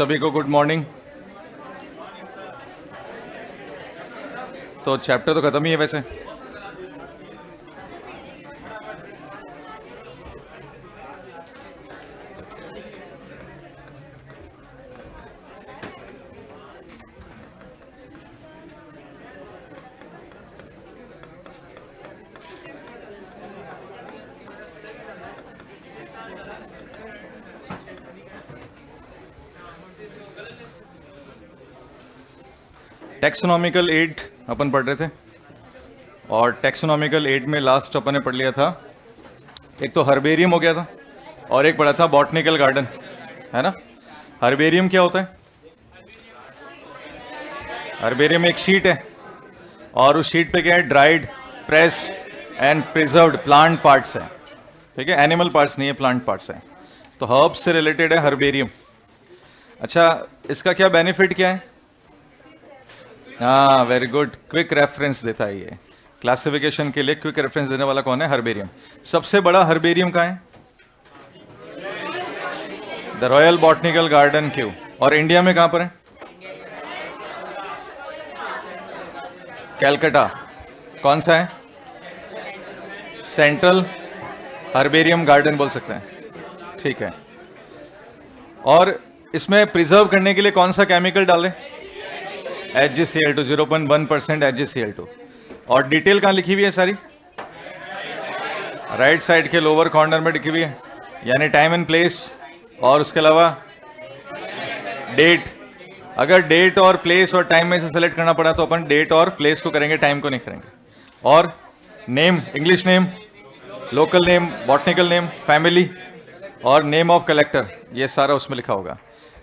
सभी को good morning. तो चैप्टर तो खत्म ही है वैसे। टैक्सोनॉमिकल एड अपन पढ़ रहे थे और टैक्सोनॉमिकल एड में लास्ट अपन ने पढ़ लिया था, एक तो हर्बेरियम हो गया था और एक पढ़ा था बॉटनिकल गार्डन, है ना। हर्बेरियम क्या होता है? हर्बेरियम एक शीट है और उस शीट पे क्या है? Dried, pressed and preserved plant parts है, ठीक है। एनिमल पार्ट्स नहीं है, प्लांट पार्ट्स है। तो हर्ब्स से रिलेटेड है हर्बेरियम। अच्छा, इसका क्या बेनिफिट क्या है? हाँ, वेरी गुड, क्विक रेफरेंस देता है ये। क्लासिफिकेशन के लिए क्विक रेफरेंस देने वाला कौन है? हर्बेरियम। सबसे बड़ा हर्बेरियम कहाँ है? The royal botanical garden. क्यों? और इंडिया में कहां पर है? कैलकाटा। कौन सा है? सेंट्रल हर्बेरियम गार्डन बोल सकते हैं, ठीक है। और इसमें प्रिजर्व करने के लिए कौन सा केमिकल डालें? HgCl2, 0.1% HgCl2। और डिटेल कहां लिखी हुई है सारी? राइट साइड के लोअर कॉर्नर में लिखी हुई है, यानी टाइम एंड प्लेस और उसके अलावा डेट। अगर डेट और प्लेस और टाइम में से सेलेक्ट करना पड़ा तो अपन डेट और प्लेस को करेंगे, टाइम को नहीं करेंगे। और name, English name, local name, botanical name, family और नेम ऑफ कलेक्टर, ये सारा उसमें लिखा होगा।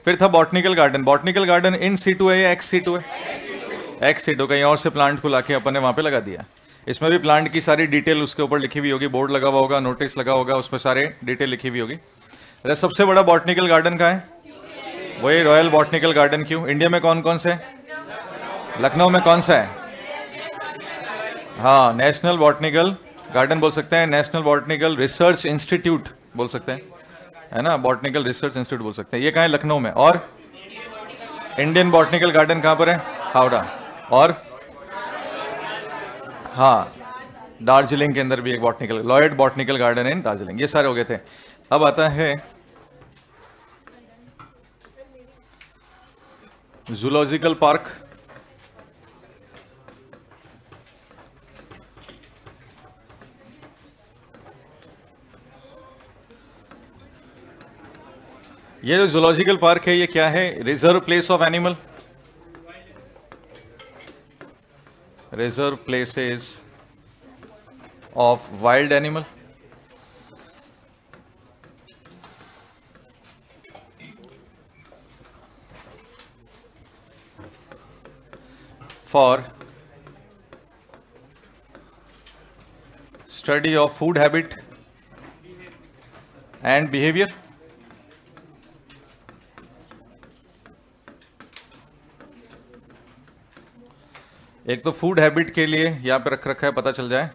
फिर था botanical garden. Botanical garden in situ है या एक्स सीटू है? Ex situ. कहीं और से प्लांट को लाके अपन ने वहां पे लगा दिया। इसमें भी प्लांट की सारी डिटेल उसके ऊपर लिखी हुई होगी, बोर्ड लगा हुआ होगा, नोटिस लगा होगा, उसमें सारे डिटेल लिखी हुई होगी। अरे सबसे बड़ा बॉटनिकल गार्डन कहाँ है? वही रॉयल बॉटनिकल गार्डन। क्यों? इंडिया में कौन कौन से है? लखनऊ में कौन सा है? हाँ, नेशनल बॉटनिकल गार्डन बोल सकते हैं, नेशनल बॉटनिकल रिसर्च इंस्टीट्यूट बोल सकते हैं, है ना। बॉटनिकल रिसर्च इंस्टीट्यूट बोल सकते हैं। ये कहाँ है? लखनऊ में। और इंडियन बॉटनिकल गार्डन कहाँ पर है? हावड़ा। और हाँ, दार्जिलिंग के अंदर भी एक बॉटनिकल, लॉयड बॉटनिकल गार्डन इन दार्जिलिंग। ये सारे हो गए थे। अब आता है जूलॉजिकल पार्क। ये जो जूलॉजिकल पार्क है, ये क्या है? Reserve place of animal, reserve places of wild animal. For study of food habit and behaviour. एक तो फूड हैबिट के लिए यहाँ पे रख रखा है, पता चल जाए,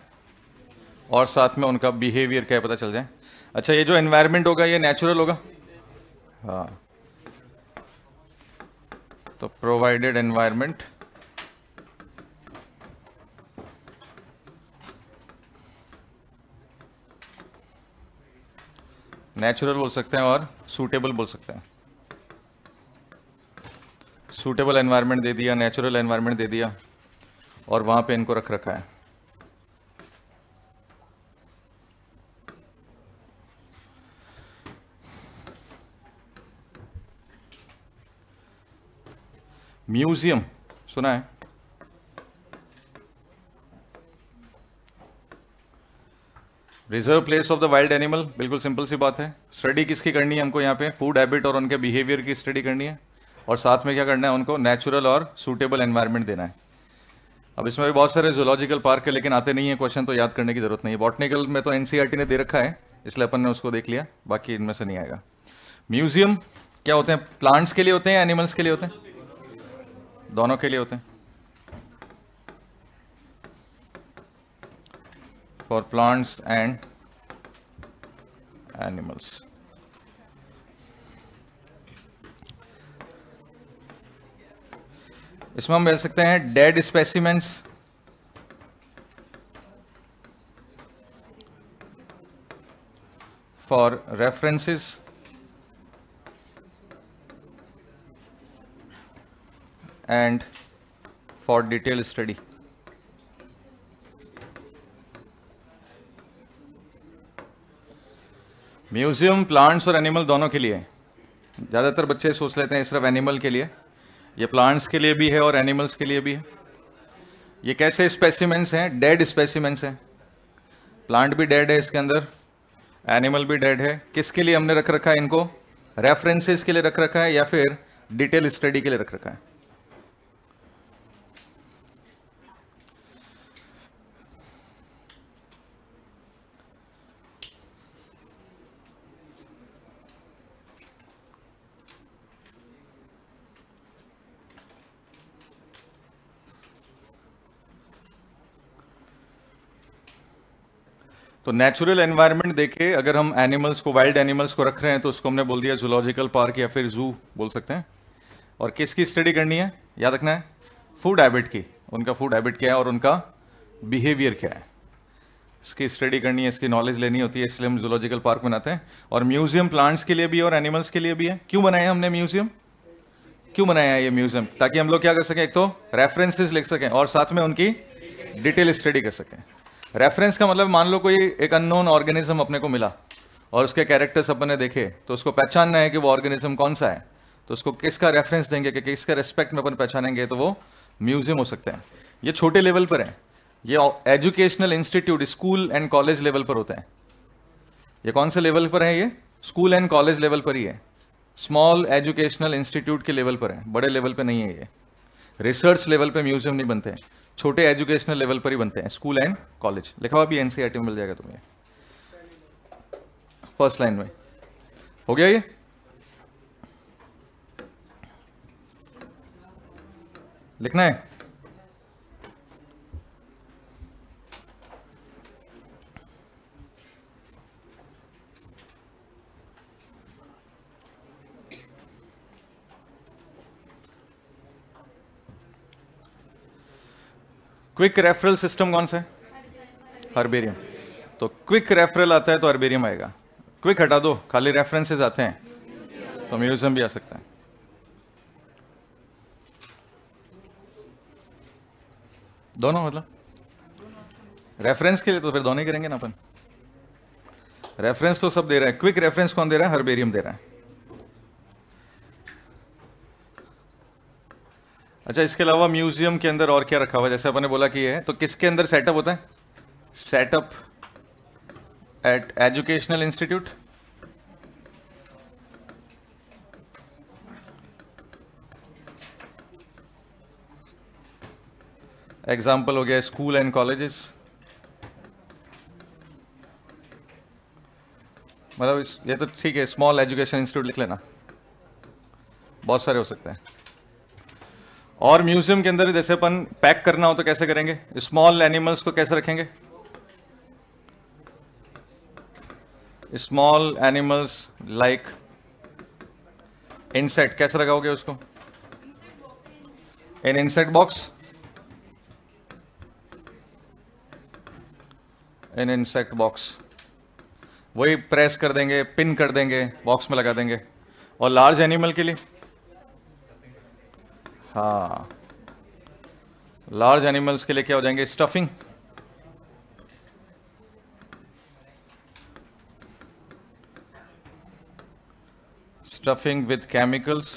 और साथ में उनका बिहेवियर क्या है पता चल जाए। अच्छा, ये जो एनवायरनमेंट होगा ये नेचुरल होगा? हाँ, तो प्रोवाइडेड एनवायरनमेंट नेचुरल बोल सकते हैं और सूटेबल बोल सकते हैं। सूटेबल एनवायरनमेंट दे दिया, नेचुरल एनवायरनमेंट दे दिया, और वहां पे इनको रख रखा है। म्यूजियम सुना है? Reserve place of the wild animal, बिल्कुल सिंपल सी बात है। स्टडी किसकी करनी है हमको? यहाँ पे फूड हैबिट और उनके बिहेवियर की स्टडी करनी है, और साथ में क्या करना है? उनको नेचुरल और सूटेबल एनवायरनमेंट देना है। अब इसमें भी बहुत सारे जूलॉजिकल पार्क है, लेकिन आते नहीं है क्वेश्चन, तो याद करने की जरूरत नहीं है। बॉटनिकल में तो एनसीईआरटी ने दे रखा है, इसलिए अपन ने उसको देख लिया, बाकी इनमें से नहीं आएगा। म्यूजियम क्या होते हैं? प्लांट्स के लिए होते हैं या एनिमल्स के लिए होते हैं? दोनों के लिए होते हैं। For plants and animals. इसमें हम मिल सकते हैं dead specimens, for references and for detail study. Museum plants और एनिमल दोनों के लिए। ज़्यादातर बच्चे सोच लेते हैं सिर्फ एनिमल के लिए, ये प्लांट्स के लिए भी है और एनिमल्स के लिए भी है। ये कैसे स्पेसिमेंट्स हैं? डेड स्पेसिमेंट्स हैं। प्लांट भी डेड है इसके अंदर, एनिमल भी डेड है। किसके लिए हमने रख रखा है इनको? रेफरेंसेस के लिए रख रखा है या फिर डिटेल स्टडी के लिए रख रखा है? तो नेचुरल एनवायरनमेंट देखे अगर हम एनिमल्स को, वाइल्ड एनिमल्स को रख रहे हैं तो उसको हमने बोल दिया जूलॉजिकल पार्क या फिर जू बोल सकते हैं। और किसकी स्टडी करनी है? याद रखना है फूड हैबिट की। उनका फूड हैबिट क्या है और उनका बिहेवियर क्या है, इसकी स्टडी करनी है, इसकी नॉलेज लेनी होती है, इसलिए हम जूलॉजिकल पार्क बनाते हैं। और म्यूजियम प्लांट्स के लिए भी और एनिमल्स के लिए भी है। क्यों बनाया हमने म्यूजियम? क्यों बनाया है ये म्यूजियम? ताकि हम लोग क्या कर सकें, एक तो रेफरेंसेस लिख सकें और साथ में उनकी डिटेल स्टडी कर सकें। रेफरेंस का मतलब मान लो कोई एक अननोन ऑर्गेनिज्म अपने को मिला और उसके कैरेक्टर्स अपन ने देखे, तो उसको पहचानना है कि वो ऑर्गेनिज्म कौन सा है, तो उसको किसका रेफरेंस देंगे, कि किसका रेस्पेक्ट में अपन पहचानेंगे, तो वो म्यूजियम हो सकता है। ये छोटे लेवल पर है, ये educational institute school and college level पर होता है। ये कौन से लेवल पर है? ये स्कूल एंड कॉलेज लेवल पर ही है, स्मॉल एजुकेशनल इंस्टीट्यूट के लेवल पर है, बड़े लेवल पर नहीं है। ये रिसर्च लेवल पे म्यूजियम नहीं बनते हैं, छोटे एजुकेशनल लेवल पर ही बनते हैं, स्कूल एंड कॉलेज। लिखा हुआ भी एनसीईआरटी में मिल जाएगा तुम्हें, फर्स्ट लाइन में। हो गया ये? लिखना है? क्विक रेफरल सिस्टम कौन सा है? हर्बेरियम। तो क्विक रेफरल आता है तो हर्बेरियम आएगा। क्विक हटा दो, खाली रेफरेंसेस आते हैं तो म्यूजियम भी आ सकता है। दोनों मतलब रेफरेंस के लिए तो फिर दोनों ही करेंगे ना अपन। रेफरेंस तो सब दे रहा है, क्विक रेफरेंस कौन दे रहा है? हर्बेरियम दे रहा है। अच्छा, इसके अलावा म्यूजियम के अंदर और क्या रखा हुआ है? जैसे अपन ने बोला कि ये है, तो किसके अंदर सेटअप होता है? Setup at educational institute, example हो गया स्कूल एंड कॉलेजेस। मतलब ये तो ठीक है, स्मॉल एजुकेशन इंस्टीट्यूट लिख लेना, बहुत सारे हो सकते हैं। और म्यूजियम के अंदर जैसे अपन पैक करना हो तो कैसे करेंगे? स्मॉल एनिमल्स को कैसे रखेंगे? स्मॉल एनिमल्स लाइक इंसेक्ट, कैसे लगाओगे उसको? इन इंसेक्ट बॉक्स, इन इंसेक्ट बॉक्स। वही प्रेस कर देंगे, पिन कर देंगे, बॉक्स में लगा देंगे। और लार्ज एनिमल के लिए, हाँ, लार्ज एनिमल्स के लिए क्या हो जाएंगे? Stuffing, stuffing with chemicals.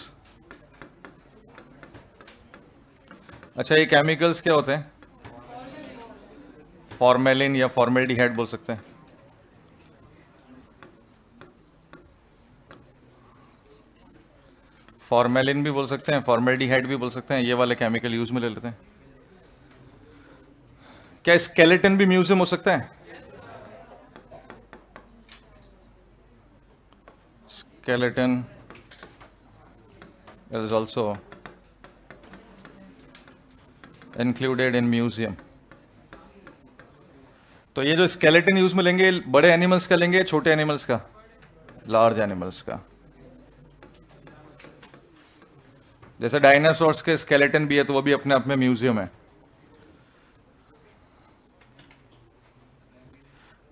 अच्छा, ये केमिकल्स क्या होते हैं? फॉर्मेलिन या फॉर्मेल्डिहाइड बोल सकते हैं। फॉर्मेलिन भी बोल सकते हैं, फॉर्मेल्डिहाइड भी बोल सकते हैं, ये वाले केमिकल यूज में ले लेते हैं। क्या स्केलेटन भी म्यूजियम हो सकता है? Skeleton is also included in museum. तो ये जो स्केलेटन यूज में लेंगे, बड़े एनिमल्स का लेंगे, छोटे एनिमल्स का? लार्ज एनिमल्स का। जैसे डायनासोर्स के स्केलेटन भी है तो वो भी अपने आप में म्यूजियम है।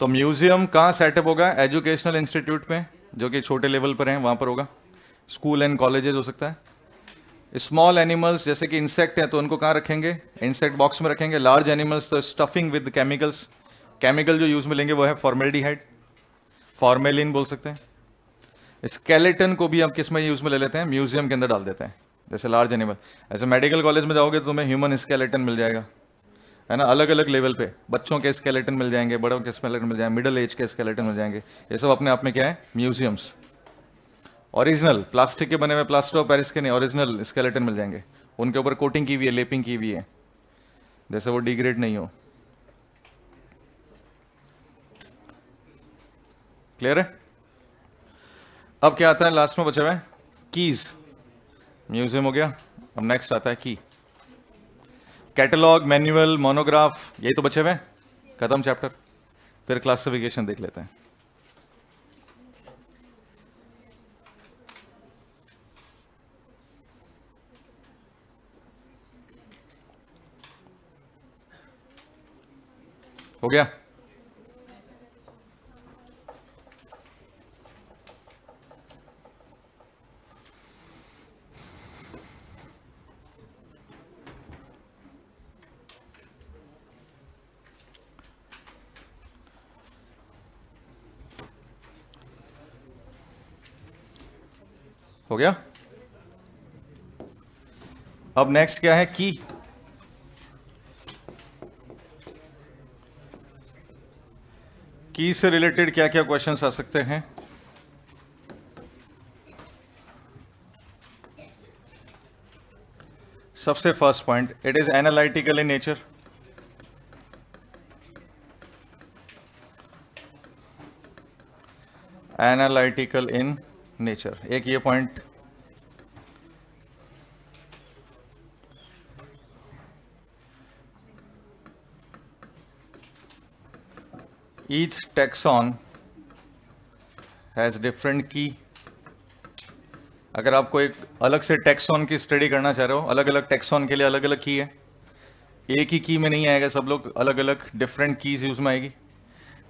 तो म्यूजियम कहाँ सेटअप होगा? एजुकेशनल इंस्टीट्यूट में, जो कि छोटे लेवल पर हैं, वहां पर होगा। स्कूल एंड कॉलेजेस हो सकता है। स्मॉल एनिमल्स जैसे कि इंसेक्ट हैं तो उनको कहाँ रखेंगे? इंसेक्ट बॉक्स में रखेंगे। लार्ज एनिमल्स तो स्टफिंग विद केमिकल्स, केमिकल जो यूज में लेंगे वो है फॉर्मेल्डिहाइड, फॉर्मेलिन बोल सकते हैं। स्केलेटन को भी हम किस में यूज में ले लेते हैं? म्यूजियम के अंदर डाल देते हैं। जैसे लार्ज एनिमल, ऐसे मेडिकल कॉलेज में जाओगे तो तुम्हें ह्यूमन स्केलेटन मिल जाएगा, है ना, अलग अलग लेवल पे। बच्चों के स्केलेटन मिल जाएंगे, बड़ों के स्केलेटन मिल जाएंगे, मिडिल एज के स्केलेटन मिल जाएंगे। ये सब अपने आप में क्या है? म्यूजियम्स। ओरिजिनल प्लास्टिक के बने हुए, प्लास्टर ऑफ पेरिस के नहीं, ओरिजिनल स्केलेटन मिल जाएंगे, उनके ऊपर कोटिंग की हुई है, लेपिंग की हुई है, जैसे वो डिग्रेड नहीं हो। क्लियर है? अब क्या आता है लास्ट में बचे हुए? कीज। म्यूजियम हो गया। अब नेक्स्ट आता है की। कैटलॉग, मैनुअल, मोनोग्राफ, यही तो बचे हुए। खत्म चैप्टर। फिर क्लासिफिकेशन देख लेते हैं। हो गया? हो गया? अब नेक्स्ट क्या है? की। की से रिलेटेड क्या क्या क्वेश्चंस आ सकते हैं? सबसे first point, it is analytical in nature. Analytical in nature, एक ये point. Each taxon has different की। अगर आपको एक अलग से टैक्सॉन की स्टडी करना चाह रहे हो, अलग अलग टैक्सॉन के लिए अलग अलग की है, एक ही की में नहीं आएगा, सब लोग अलग अलग डिफरेंट कीज यूज में आएगी।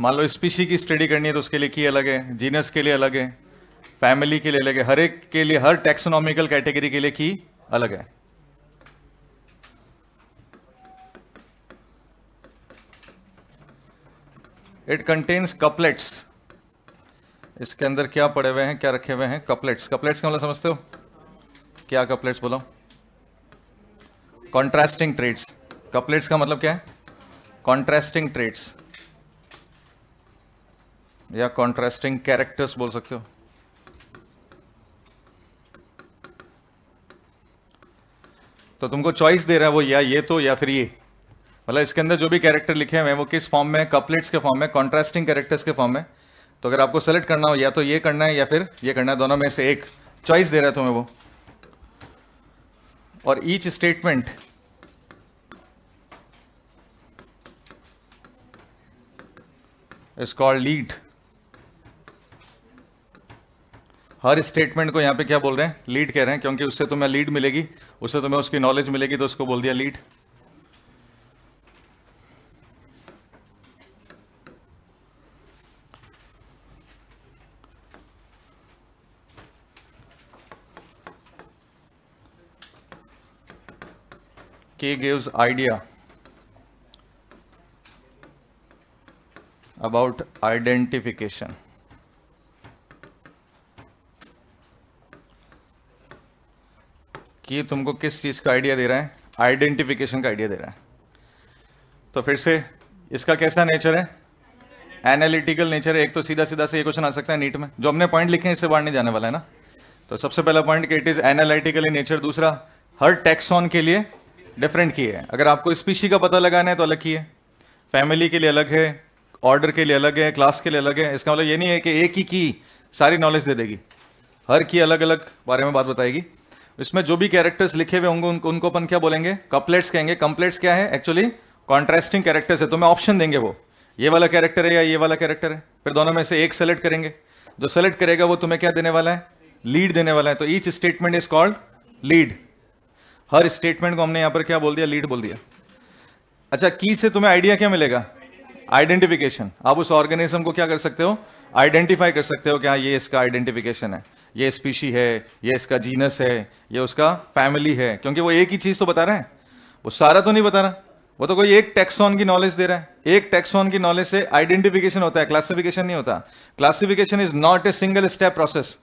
मान लो स्पीशी की स्टडी करनी है तो उसके लिए की अलग है, जीनस के लिए अलग है, फैमिली के लिए अलग है, हर एक के लिए, हर टैक्सोनॉमिकल कैटेगरी के लिए की अलग है। It contains couplets. इसके अंदर क्या पड़े हुए हैं, क्या रखे हुए हैं? कपलेट्स। कपलेट्स का मतलब समझते हो? क्या कपलेट्स बोलो? Contrasting trades. कपलेट्स का मतलब क्या है? कॉन्ट्रास्टिंग ट्रेड्स या कॉन्ट्रास्टिंग कैरेक्टर्स बोल सकते हो। तो तुमको चॉइस दे रहा है वो, या ये तो या फिर ये, मतलब इसके अंदर जो भी कैरेक्टर लिखे हुए हैं वो किस फॉर्म में? कपलेट्स के फॉर्म में, कॉन्ट्रास्टिंग कैरेक्टर्स के फॉर्म में। तो अगर आपको सेलेक्ट करना हो, या तो ये करना है या फिर ये करना है, दोनों में से एक चॉइस दे रहा है तुम्हें वो। और each statement is called lead. Her statement को यहां पे क्या बोल रहे हैं? लीड कह रहे हैं, क्योंकि उससे तुम्हें लीड मिलेगी, उससे तुम्हें उसकी नॉलेज मिलेगी, तो उसको बोल दिया lead. K gives idea about identification. कि तुमको किस चीज का आइडिया दे रहा है? आइडेंटिफिकेशन का आइडिया दे रहा है। तो फिर से इसका कैसा नेचर है? एनालिटिकल नेचर है। एक तो सीधा सीधा से ये क्वेश्चन आ सकता है नीट में, जो हमने पॉइंट लिखे हैं इससे बाहर नहीं जाने वाला है ना। तो सबसे पहला पॉइंट कि it is analytical in nature. दूसरा, हर टैक्सॉन के लिए डिफरेंट की है। अगर आपको स्पीशी का पता लगाना है तो अलग की है, फैमिली के लिए अलग है, ऑर्डर के लिए अलग है, क्लास के लिए अलग है। इसका मतलब ये नहीं है कि एक ही की सारी नॉलेज दे देगी, हर की अलग अलग बारे में बात बताएगी। इसमें जो भी कैरेक्टर्स लिखे हुए होंगे उनको अपन क्या बोलेंगे? कपलेट्स कहेंगे। कपलेट्स क्या है? एक्चुअली कॉन्ट्रास्टिंग कैरेक्टर्स है। तुम्हें ऑप्शन देंगे, वो ये वाला कैरेक्टर है या ये वाला कैरेक्टर है, फिर दोनों में से एक सेलेक्ट करेंगे। जो सेलेक्ट करेगा वो तुम्हें क्या देने वाला है? लीड देने वाला है। तो each statement is called lead. Her statement को हमने यहां पर क्या बोल दिया, लीड बोल दिया। अच्छा, की से तुम्हें आइडिया क्या मिलेगा, आइडेंटिफिकेशन। आप उस ऑर्गेनिज्म को क्या कर सकते हो, आइडेंटिफाई कर सकते हो, क्या ये इसका आइडेंटिफिकेशन है, ये स्पीशी है, ये इसका जीनस है, ये उसका फैमिली है, क्योंकि वो एक ही चीज तो बता रहे हैं, वो सारा तो नहीं बता रहा, वो तो कोई एक टैक्सॉन की नॉलेज दे रहा है। एक टैक्सॉन की नॉलेज से आइडेंटिफिकेशन होता है, क्लासिफिकेशन नहीं होता। Classification is not a single step process,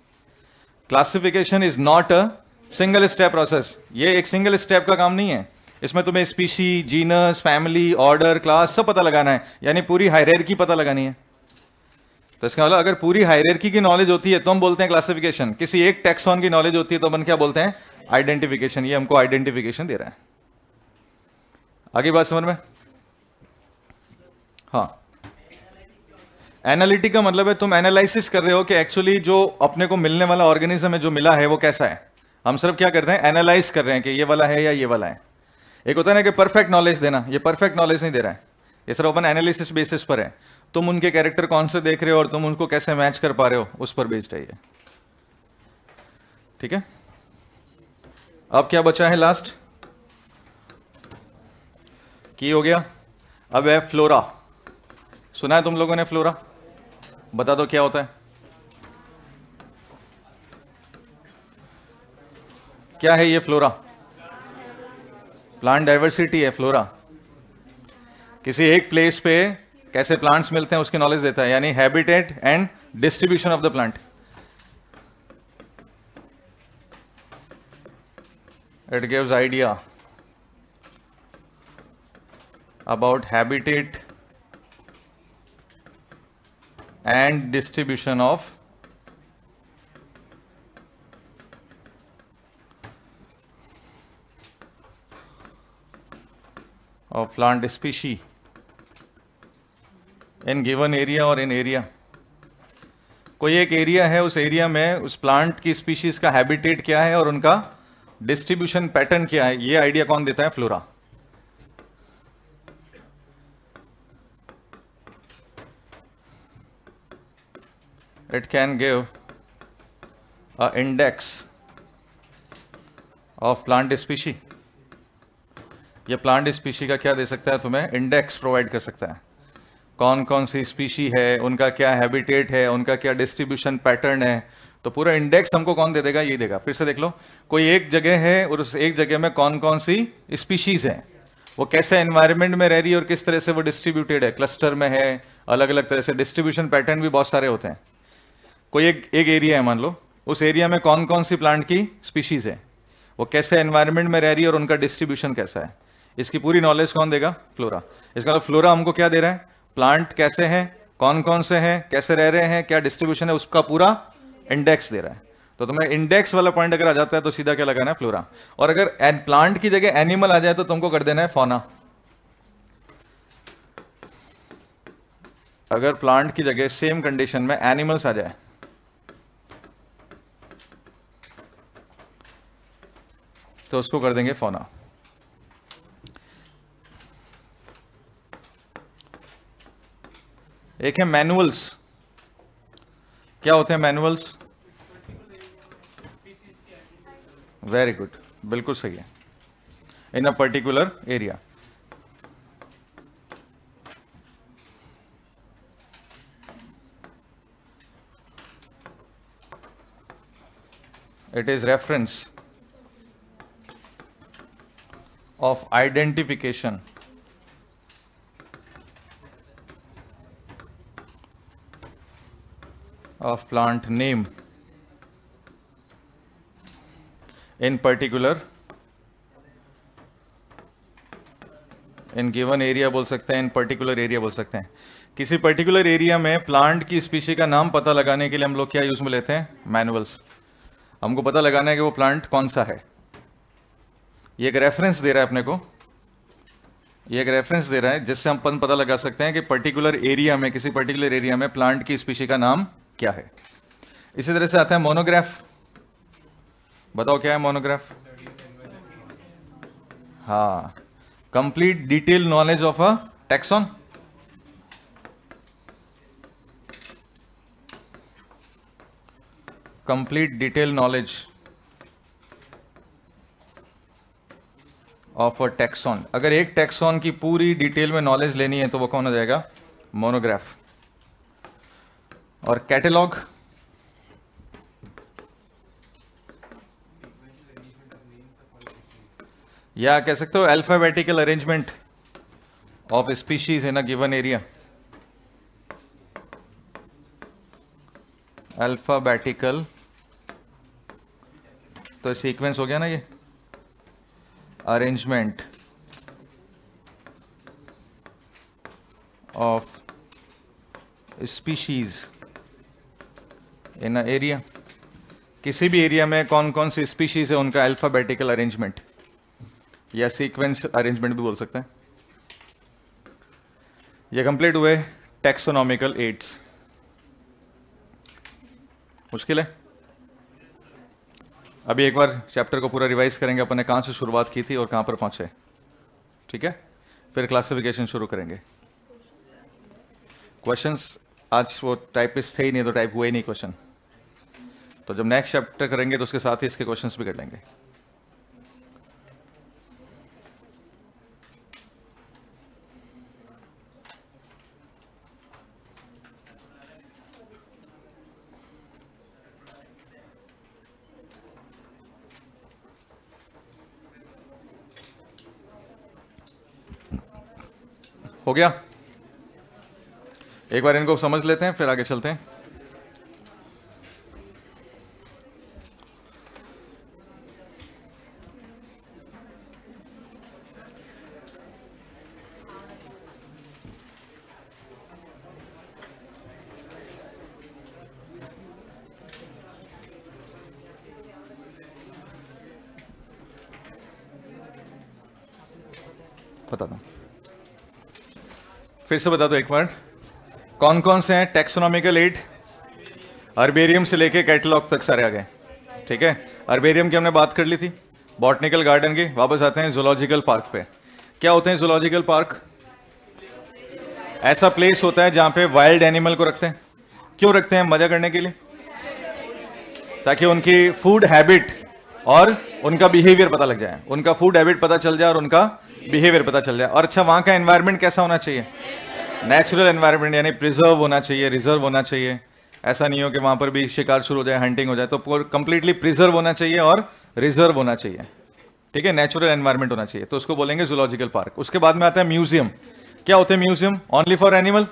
classification is not a single step process. ये एक सिंगल स्टेप का काम नहीं है। इसमें तुम्हें species, genus, family, order, class सब पता लगाना है, यानी पूरी हायरार्की पता लगानी है। तो इसका मतलब अगर पूरी हायरार्की की नॉलेज होती है तो हम बोलते हैं क्लासिफिकेशन, किसी एक टैक्सॉन की नॉलेज होती है तो अपन क्या बोलते हैं, आइडेंटिफिकेशन। ये हमको आइडेंटिफिकेशन दे रहा है। आगे बात समझ में? हाँ, एनालिटिक का मतलब है तुम एनालिसिस कर रहे हो कि एक्चुअली जो अपने को मिलने वाला ऑर्गेनिज्म है, जो मिला है वो कैसा है। हम सिर्फ क्या करते हैं, एनालाइज कर रहे हैं कि ये वाला है या ये वाला है। एक होता है ना कि परफेक्ट नॉलेज देना, ये परफेक्ट नॉलेज नहीं दे रहा है, ये सिर्फ अपन एनालिसिस बेसिस पर है। तुम उनके कैरेक्टर कौन से देख रहे हो और तुम उनको कैसे मैच कर पा रहे हो, उस पर बेस्ड है ये। ठीक है, अब क्या बचा है, लास्ट की हो गया। अब है फ्लोरा। सुना है तुम लोगों ने फ्लोरा? बता दो क्या होता है, क्या है ये फ्लोरा? प्लांट डाइवर्सिटी है फ्लोरा। किसी एक प्लेस पे कैसे प्लांट्स मिलते हैं उसकी नॉलेज देता है, यानी habitat and distribution of the plant. It gives idea about habitat and distribution of plant species in given area or in area। कोई एक एरिया है, उस एरिया में उस प्लांट की स्पीशीज का हैबिटेट क्या है और उनका डिस्ट्रीब्यूशन पैटर्न क्या है, ये आइडिया कौन देता है, flora. It can give a index of plant species। ये प्लांट स्पीशी का क्या दे सकता है, तुम्हें इंडेक्स प्रोवाइड कर सकता है। कौन कौन सी स्पीशी है, उनका क्या हैबिटेट है, उनका क्या डिस्ट्रीब्यूशन पैटर्न है, तो पूरा इंडेक्स हमको कौन दे देगा, ये देगा। फिर से देख लो, कोई एक जगह है और उस एक जगह में कौन कौन सी स्पीशीज है, वो कैसे एनवायरनमेंट में रह रही है और किस तरह से वो डिस्ट्रीब्यूटेड है, क्लस्टर में है, अलग अलग तरह से डिस्ट्रीब्यूशन पैटर्न भी बहुत सारे होते हैं। कोई एक एरिया है मान लो, उस एरिया में कौन कौन सी प्लांट की स्पीशीज है, वो कैसे एनवायरनमेंट में रह रही है और उनका डिस्ट्रीब्यूशन कैसा है, इसकी पूरी नॉलेज कौन देगा, फ्लोरा। इसका मतलब फ्लोरा हमको क्या दे रहा है, प्लांट कैसे हैं, कौन कौन से हैं, कैसे रह रहे हैं, क्या डिस्ट्रीब्यूशन है, उसका पूरा इंडेक्स दे रहा है। तो तुम्हें इंडेक्स वाला पॉइंट अगर आ जाता है तो सीधा क्या लगाना है, फ्लोरा। और अगर प्लांट की जगह एनिमल आ जाए तो तुमको कर देना है फौना। अगर प्लांट की जगह सेम कंडीशन में एनिमल्स आ जाए तो उसको कर देंगे फौना। एक है मैनुअल्स। क्या होते हैं मैनुअल्स? वेरी गुड, बिल्कुल सही है, in a particular area. It is reference of identification of plant name in particular in given area बोल सकते हैं, in particular area बोल सकते हैं। किसी पर्टिकुलर एरिया में प्लांट की स्पीशी का नाम पता लगाने के लिए हम लोग क्या यूज में लेते हैं, मैनुअल्स। हमको पता लगाना है कि वो प्लांट कौन सा है। ये एक रेफरेंस दे रहा है अपने को, ये एक रेफरेंस दे रहा है जिससे हम पता लगा सकते हैं कि पर्टिकुलर एरिया में, किसी पर्टिकुलर एरिया में प्लांट की स्पीशी का नाम क्या है। इसी तरह से आता है मोनोग्राफ। बताओ क्या है मोनोग्राफ? हाँ, complete detail knowledge of a taxon. Complete detail knowledge of a taxon. अगर एक टैक्सॉन की पूरी डिटेल में नॉलेज लेनी है तो वो कौन हो जाएगा? मोनोग्राफ। और कैटलॉग या कह सकते हो alphabetical arrangement of species in a given area. Alphabetical तो सीक्वेंस हो गया ना ये, arrangement of species in a area. किसी भी एरिया में कौन कौन सी स्पीशीज है उनका अल्फाबेटिकल अरेंजमेंट या सीक्वेंस अरेंजमेंट भी बोल सकते हैं। ये कंप्लीट हुए टैक्सोनॉमिकल एड्स। मुश्किल है? अभी एक बार चैप्टर को पूरा रिवाइज करेंगे, अपन ने कहाँ से शुरुआत की थी और कहाँ पर पहुँचे, ठीक है? फिर क्लासिफिकेशन शुरू करेंगे। क्वेश्चंस आज वो टाइपिस्ट थे ही नहीं तो टाइप हुए ही नहीं क्वेश्चन, तो जब नेक्स्ट चैप्टर करेंगे तो उसके साथ ही इसके क्वेश्चंस भी कर लेंगे। हो गया? एक बार इनको समझ लेते हैं फिर आगे चलते हैं। बता दो, फिर से बता दो एक बार, कौन कौन से हैं टैक्सोनॉमिकल एड? अर्बेरियम से लेके कैटलॉग तक सारे आ गए, ठीक है? अर्बेरियम की हमने बात कर ली थी, बॉटनिकल गार्डन की। वापस आते हैं जूलॉजिकल पार्क पे। क्या होते हैं जूलॉजिकल पार्क? ऐसा प्लेस होता है जहां पे वाइल्ड एनिमल को रखते हैं। क्यों रखते हैं? मजा करने के लिए, ताकि उनकी फूड हैबिट और उनका बिहेवियर पता लग जाए, उनका फूड हैबिट पता चल जाए और उनका बिहेवियर पता चल जाए। और अच्छा, वहां का एनवायरनमेंट कैसा होना चाहिए? नेचुरल एनवायरनमेंट, यानी प्रिजर्व होना चाहिए, रिजर्व होना चाहिए। ऐसा नहीं हो कि वहां पर भी शिकार शुरू हो जाए, हंटिंग हो जाए, तो कंप्लीटली प्रिजर्व होना चाहिए और रिजर्व होना चाहिए, ठीक है? नेचुरल एनवायरनमेंट होना चाहिए, तो उसको बोलेंगे जूलॉजिकल पार्क। उसके बाद में आता है म्यूजियम। क्या होते हैं museum? Only for animal,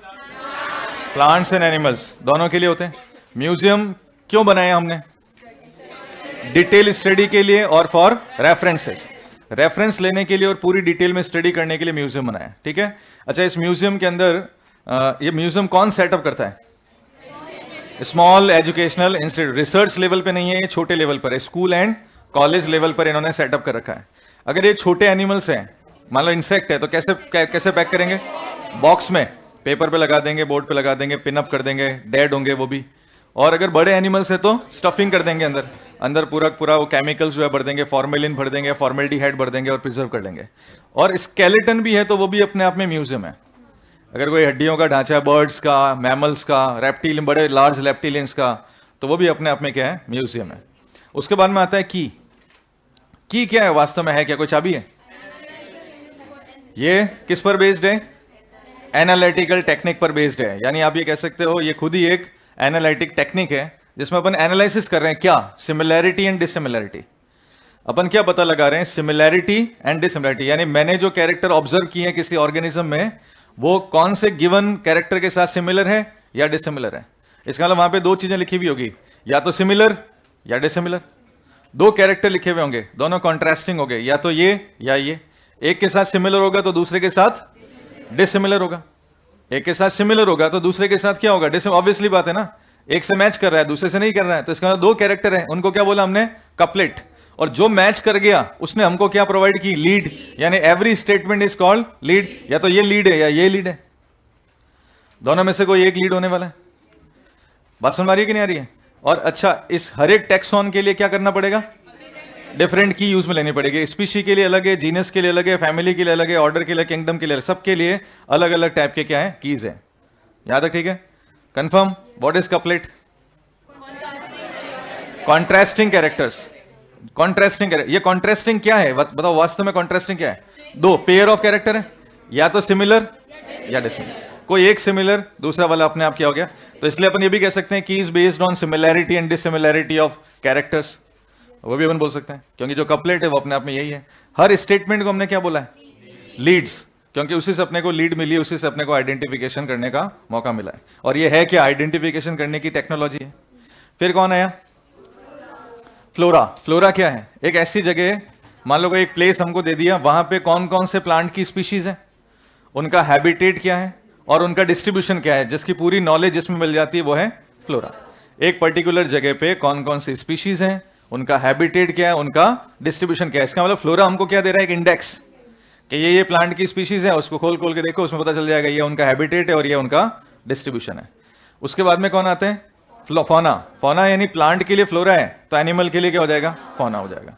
plants and animals, दोनों के लिए होते हैं। म्यूजियम क्यों बनाया हमने? डिटेल स्टडी के लिए और फॉर रेफरेंसेस, रेफरेंस लेने के लिए और पूरी डिटेल में स्टडी करने के लिए म्यूजियम बनाया, ठीक है? अच्छा, इस म्यूजियम के अंदर ये म्यूजियम कौन सेटअप करता है? Small educational institute, research level पे नहीं है, ये छोटे लेवल पर है, स्कूल एंड कॉलेज लेवल पर इन्होंने सेटअप कर रखा है। अगर ये छोटे एनिमल्स हैं, मान लो इंसेक्ट है, तो कैसे पैक करेंगे? बॉक्स में, पेपर पे लगा देंगे, बोर्ड पे लगा देंगे, पिनअप कर देंगे, डेड होंगे वो भी। और अगर बड़े एनिमल्स है तो स्टफिंग कर देंगे, अंदर पूरा वो केमिकल्स जो है भर देंगे, फॉर्मेलिन भर देंगे, फॉर्मेल्डिहाइड भर देंगे और प्रिजर्व कर लेंगे। और स्केलेटन भी है तो वो भी अपने आप में म्यूजियम है। अगर कोई हड्डियों का ढांचा है, बर्ड्स का, मैमल्स का, रेप्टिलियन, बड़े लार्ज रेप्टिलियंस का, तो वो भी अपने आप में क्या है? म्यूजियम है। उसके बाद में आता है की क्या है वास्तव में? है क्या? कोई चाबी है? ये किस पर बेस्ड है? एनालिटिकल टेक्निक पर बेस्ड है। यानी आप ये कह सकते हो ये खुद ही एक एनालिटिक टेक्निक है जिसमें अपन एनालिसिस कर रहे हैं। क्या? Similarity and dissimilarity. अपन क्या पता लगा रहे हैं? सिमिलैरिटी एंड डिसिमिलैरिटी, यानी मैंने जो कैरेक्टर ऑब्जर्व किए हैं किसी ऑर्गेनिज्म में, वो कौन से गिवन कैरेक्टर के साथ सिमिलर है या डिसिमिलर है। इसका मतलब वहां पे दो चीजें लिखी हुई होगी, या तो सिमिलर या डिसिमिलर। दो कैरेक्टर लिखे हुए होंगे, दोनों कॉन्ट्रास्टिंग हो गए, या तो ये या ये। एक के साथ सिमिलर होगा तो दूसरे के साथ डिसिमिलर होगा, एक के साथ सिमिलर होगा तो दूसरे के साथ क्या होगा? डिसिमिलर। ऑब्वियसली बात है ना, एक से मैच कर रहा है दूसरे से नहीं कर रहा है, तो इसका मतलब दो कैरेक्टर है, उनको क्या बोला हमने? कपलेट। और जो मैच कर गया उसने हमको क्या प्रोवाइड की? लीड। यानी every statement is called lead. या तो ये लीड है या ये लीड है, दोनों में से कोई एक लीड होने वाला है। बात समझ आ रही है कि नहीं आ रही है? और अच्छा, इस हर एक टैक्सॉन के लिए क्या करना पड़ेगा? डिफरेंट की यूज में लेनी पड़ेगी। स्पीशी के लिए अलग है, जीनस के लिए अलग है, फैमिली के लिए अलग है, ऑर्डर के लिए, किंगडम के लिए, सबके लिए अलग अलग टाइप के क्या है? कीज है। याद है? ठीक है, confirm. What is couplet? Contrasting characters. Contrasting, ये कॉन्ट्रास्टिंग क्या है बताओ, वास्तव में कॉन्ट्रास्टिंग क्या है? दो पेयर ऑफ कैरेक्टर है, या तो सिमिलर या डिसिमिलर। कोई एक सिमिलर, दूसरा वाला अपने आप क्या हो गया। तो इसलिए अपन ये भी कह सकते हैं कि is based on similarity and dissimilarity of characters, वो भी अपन बोल सकते हैं, क्योंकि जो कपलेट है वो अपने आप में यही है। हर स्टेटमेंट को हमने क्या बोला है? लीड्स, क्योंकि उसी से अपने को लीड मिली है, उसी से अपने को आइडेंटिफिकेशन करने का मौका मिला है, और ये है क्या? आइडेंटिफिकेशन करने की टेक्नोलॉजी है। फिर कौन आया? फ्लोरा। फ्लोरा क्या है? एक ऐसी जगह, मान लो कोई एक प्लेस हमको दे दिया, वहां पे कौन कौन से प्लांट की स्पीशीज है, उनका हैबिटेट क्या है और उनका डिस्ट्रीब्यूशन क्या है, जिसकी पूरी नॉलेज जिसमें मिल जाती है वो है फ्लोरा। एक पर्टिकुलर जगह पे कौन कौन सी स्पीशीज हैं, उनका हैबिटेट क्या है, उनका डिस्ट्रीब्यूशन क्या है। इसका मतलब फ्लोरा हमको क्या दे रहा है? एक इंडेक्स, कि ये प्लांट की स्पीशीज है, उसको खोल खोल के देखो, उसमें पता चल जाएगा ये उनका हैबिटेट है और ये उनका डिस्ट्रीब्यूशन है। उसके बाद में कौन आते हैं? फौना। फौना यानी प्लांट के लिए फ्लोरा है, तो एनिमल के लिए क्या हो जाएगा? फौना हो जाएगा।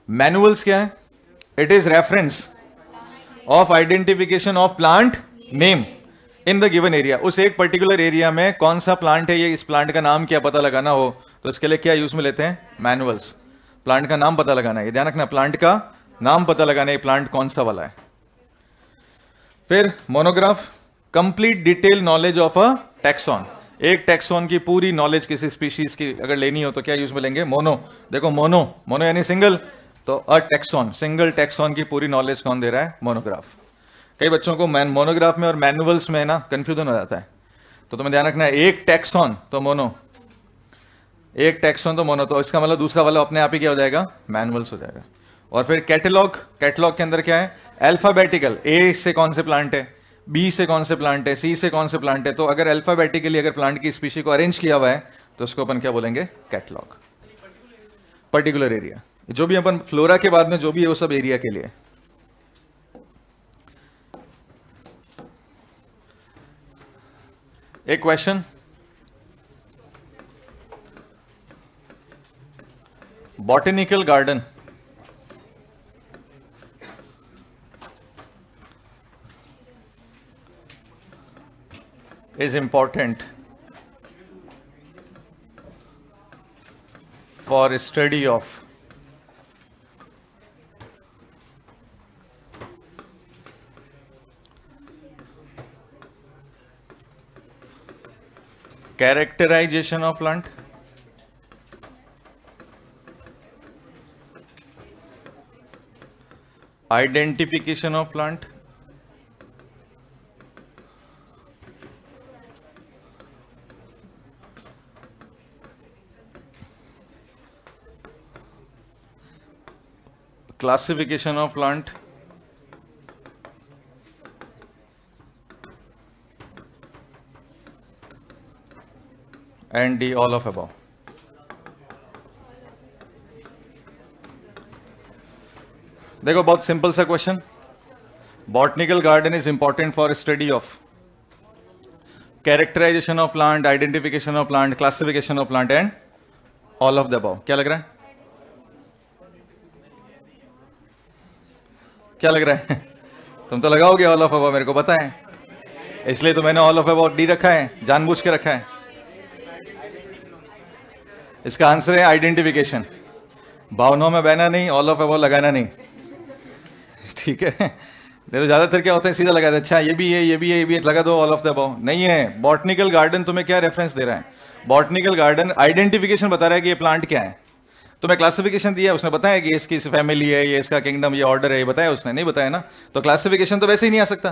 मैनुअल्स क्या है? It is reference of identification of plant name in the given area. उस एक पर्टिकुलर एरिया में कौन सा प्लांट है, ये इस प्लांट का नाम क्या पता लगाना हो, तो इसके लिए क्या यूज में लेते हैं? मैनुअल्स। प्लांट का नाम पता लगाना है, ये ध्यान रखना, प्लांट का नाम पता लगाना है, प्लांट कौन सा वाला है। फिर monograph, complete detail knowledge of a taxon. एक टैक्सॉन की पूरी नॉलेज किसी स्पीशीज की अगर लेनी हो तो क्या यूज में लेंगे? मोनो। देखो मोनो, मोनो यानी सिंगल, तो अ टैक्सॉन, सिंगल टैक्सॉन की पूरी नॉलेज कौन दे रहा है? मोनोग्राफ। कई बच्चों को मोनोग्राफ में और मैनुअल्स में ना कंफ्यूजन हो जाता है, तो तुम्हें ध्यान रखना है, एक टैक्सॉन तो मोनो, एक टैक्सॉन तो मोनो, तो इसका मतलब दूसरा वाला अपने आप ही क्या हो जाएगा? मैनुअल्स हो जाएगा। और फिर कैटलॉग, कैटलॉग के अंदर क्या है? अल्फाबेटिकल, ए से कौन से प्लांट है, बी से कौन से प्लांट है, सी से कौन से प्लांट है, तो अगर अल्फाबेटिकली अगर प्लांट की स्पीशी को अरेंज किया हुआ है तो उसको अपन क्या बोलेंगे? कैटलॉग। पर्टिकुलर एरिया, जो भी अपन फ्लोरा के बाद में जो भी है वो सब एरिया के लिए। एक question, botanical garden is important for study of characterization of plant, identification of plant, classification of plant, and D all of above. देखो बहुत सिंपल सा question, botanical garden is important for study of characterisation of plant, identification of plant, classification of plant and all of the above. क्या लग रहा है? क्या लग रहा है? तुम तो लगाओगे ऑल ऑफ अबव, मेरे को पता है, इसलिए तो मैंने ऑल ऑफ अबव डी रखा है, जानबूझ के रखा है। इसका आंसर है आइडेंटिफिकेशन। भावनाओं में बहना नहीं, ऑल ऑफ अबव लगाना नहीं, ठीक है? नहीं तो ज्यादातर क्या होता है, सीधा लगा दे, अच्छा ये भी है, ये भी है, ये भी है, लगा दो ऑल ऑफ द अबव। नहीं है, बॉटनिकल गार्डन तुम्हें क्या रेफरेंस दे रहा है? बॉटनिकल गार्डन आइडेंटिफिकेशन बता रहा है कि ये प्लांट क्या है। तुम्हें क्लासिफिकेशन दिया, उसने बताया कि इसकी फैमिली है, ये इसका किंगडम, ये ऑर्डर है, ये बताया उसने? नहीं बताया ना, तो क्लासिफिकेशन तो वैसे ही नहीं आ सकता।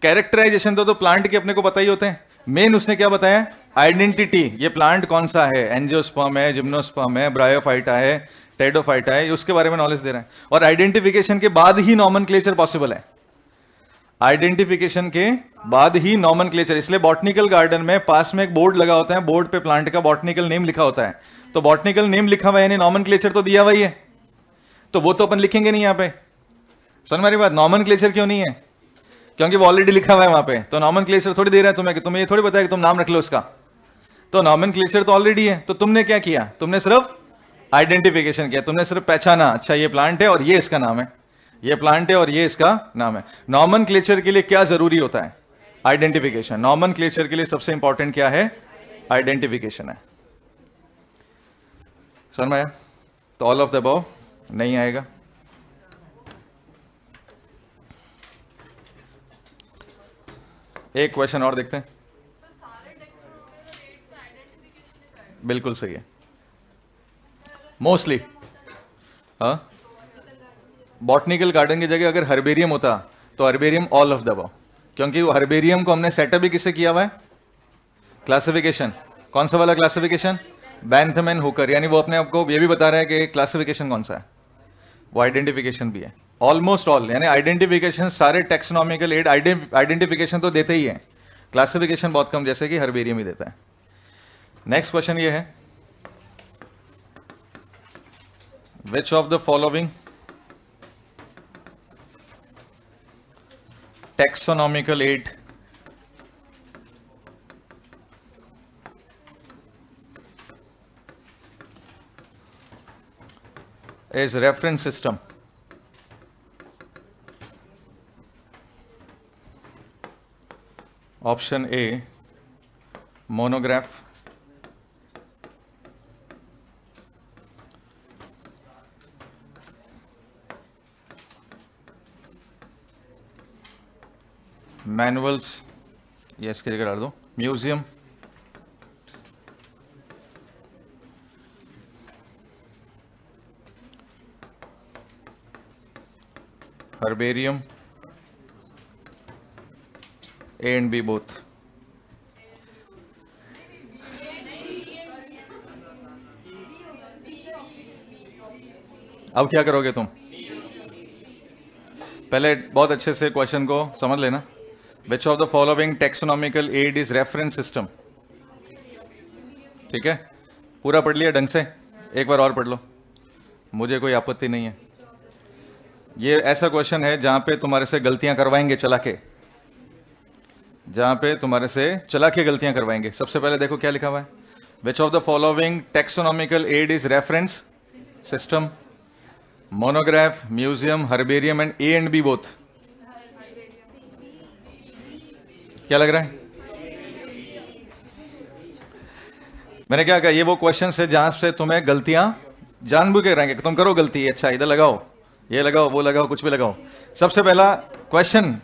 कैरेक्टराइजेशन तो प्लांट के अपने को पता ही होते हैं। मेन उसने क्या बताया? आइडेंटिटी, ये प्लांट कौन सा है, एंजियोस्पर्म है, जिम्नोस्पर्म है, ब्रायोफाइटा है, टेडोफाइटा है, उसके बारे में नॉलेज दे रहा है। और आइडेंटिफिकेशन के बाद ही नॉमेनक्लेचर पॉसिबल है, आइडेंटिफिकेशन के बाद ही नॉमेनक्लेचर। इसलिए बॉटनिकल गार्डन में पास में एक बोर्ड लगा होता है, बोर्ड पे प्लांट का बॉटनिकल नेम लिखा होता है, तो बॉटनिकल नेम लिखा हुआ है यानी नॉमेनक्लेचर तो दिया हुआ ही है, तो वो तो अपन लिखेंगे नहीं यहाँ पे। सुन मेरी बात, नॉमेनक्लेचर क्यों नहीं है? क्योंकि वो ऑलरेडी लिखा हुआ है वहां पे, तो नॉमेनक्लेचर थोड़ी दे रहा है तुम्हें कि तुम्हें ये थोड़ी बताया कि तुम नाम रख लो उसका, तो नॉमेनक्लेचर तो ऑलरेडी है। तो तुमने क्या किया? तुमने सिर्फ आइडेंटिफिकेशन किया, तुमने सिर्फ पहचाना, अच्छा ये प्लांट है और ये इसका नाम है, ये प्लांट है और ये इसका नाम है। नॉमेनक्लेचर के लिए क्या जरूरी होता है? आइडेंटिफिकेशन। नॉमेनक्लेचर के लिए सबसे इंपॉर्टेंट क्या है? आइडेंटिफिकेशन है। समझ में आया? तो ऑल ऑफ द अबव नहीं आएगा। एक क्वेश्चन और देखते हैं। बिल्कुल सही है, मोस्टली। हाँ, बॉटनिकल गार्डन की जगह अगर हर्बेरियम होता तो herbarium all of the above, क्योंकि वो हर्बेरियम को हमने सेटअप भी किससे किया हुआ है? क्लासिफिकेशन। कौन सा वाला क्लासिफिकेशन? Bentham and Hooker. यानी वो अपने आपको ये भी बता रहा है कि क्लासिफिकेशन कौन सा है, वो आइडेंटिफिकेशन भी है। ऑलमोस्ट ऑल, यानी आइडेंटिफिकेशन सारे टेक्सोनॉमिकल एड आइडेंटिफिकेशन तो देते ही है, क्लासिफिकेशन बहुत कम, जैसे कि हर्बेरियम ही देता है। नेक्स्ट क्वेश्चन ये है, which of the following taxonomical aid is reference system? Option A, monograph. Manuals, ये इसकी जगह डाल दो, museum, herbarium, A and B both. अब क्या करोगे तुम? पहले बहुत अच्छे से क्वेश्चन को समझ लेना। Which of the following taxonomical aid is reference system? ठीक है, पूरा पढ़ लिया ढंग से, एक बार और पढ़ लो, मुझे कोई आपत्ति नहीं है। ये ऐसा क्वेश्चन है जहां पे तुम्हारे से गलतियां करवाएंगे चला के, जहां पे तुम्हारे से चला के गलतियां करवाएंगे। सबसे पहले देखो क्या लिखा हुआ है, Which of the following taxonomical aid is reference system? Monograph, museum, herbarium and A and B both. क्या लग रहा है? मैंने क्या कहा, ये वो क्वेश्चन है जहां से तुम्हें गलतियां जानबूझ के रहेंगे, तुम करो गलती, अच्छा इधर लगाओ, ये लगाओ, वो लगाओ, कुछ भी लगाओ। सबसे पहला क्वेश्चन,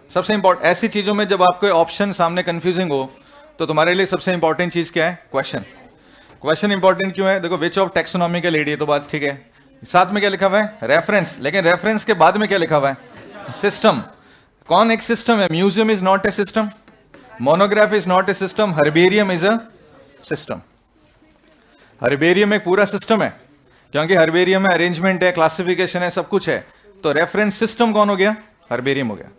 सबसे इंपॉर्टेंट, ऐसी चीजों में जब आपको ऑप्शन सामने कंफ्यूजिंग हो तो तुम्हारे लिए सबसे इंपॉर्टेंट चीज क्या है? क्वेश्चन। क्वेश्चन इंपॉर्टेंट क्यों है? देखो, विच ऑफ टेक्सोनॉमिकल एड, ये तो बात ठीक है, साथ में क्या लिखा हुआ है? रेफरेंस। लेकिन रेफरेंस के बाद में क्या लिखा हुआ है? सिस्टम। कौन एक सिस्टम है? Museum is not a system, monograph is not a system, herbarium is a system. Herbarium एक पूरा सिस्टम है, क्योंकि हर्बेरियम में अरेंजमेंट है, क्लासिफिकेशन है, सब कुछ है। तो रेफरेंस सिस्टम कौन हो गया? हर्बेरियम हो गया।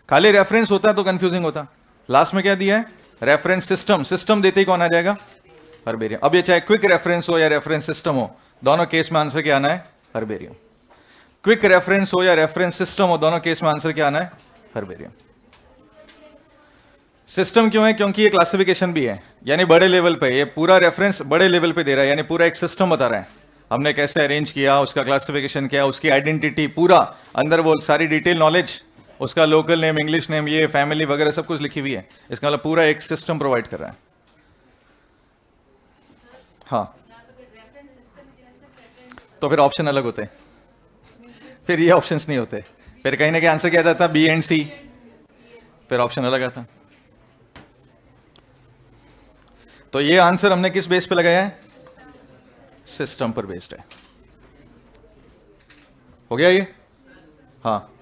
खाली रेफरेंस होता तो कंफ्यूजिंग होता। लास्ट में क्या दिया है? Reference system. सिस्टम देते ही कौन आ जाएगा? हर्बेरियम। अब ये चाहे क्विक रेफरेंस हो या रेफरेंस सिस्टम हो, दोनों केस में आंसर क्या आना है? हर्बेरियम। क्विक रेफरेंस हो या रेफरेंस सिस्टम हो, दोनों केस में आंसर क्या आना है? हर्बेरियम। सिस्टम क्यों है? क्योंकि ये क्लासिफिकेशन भी है, यानी बड़े लेवल पे, ये पूरा रेफरेंस बड़े लेवल पे दे रहा है, यानी पूरा एक सिस्टम बता रहा है, हमने कैसे अरेंज किया, उसका क्लासिफिकेशन क्या, उसकी आइडेंटिटी, पूरा अंदर वो सारी डिटेल नॉलेज, उसका लोकल नेम, इंग्लिश नेम, ये फैमिली वगैरह सब कुछ लिखी हुई है। इसका मतलब पूरा एक सिस्टम प्रोवाइड कर रहा है। हाँ, तो फिर ऑप्शन अलग होते, फिर ये ऑप्शंस नहीं होते, फिर कहीं ना कहीं आंसर क्या आता था? बी एंड सी, फिर ऑप्शन अलग आता। तो ये आंसर हमने किस बेस पे लगाया है? सिस्टम पर बेस्ड है। हो गया ये? हाँ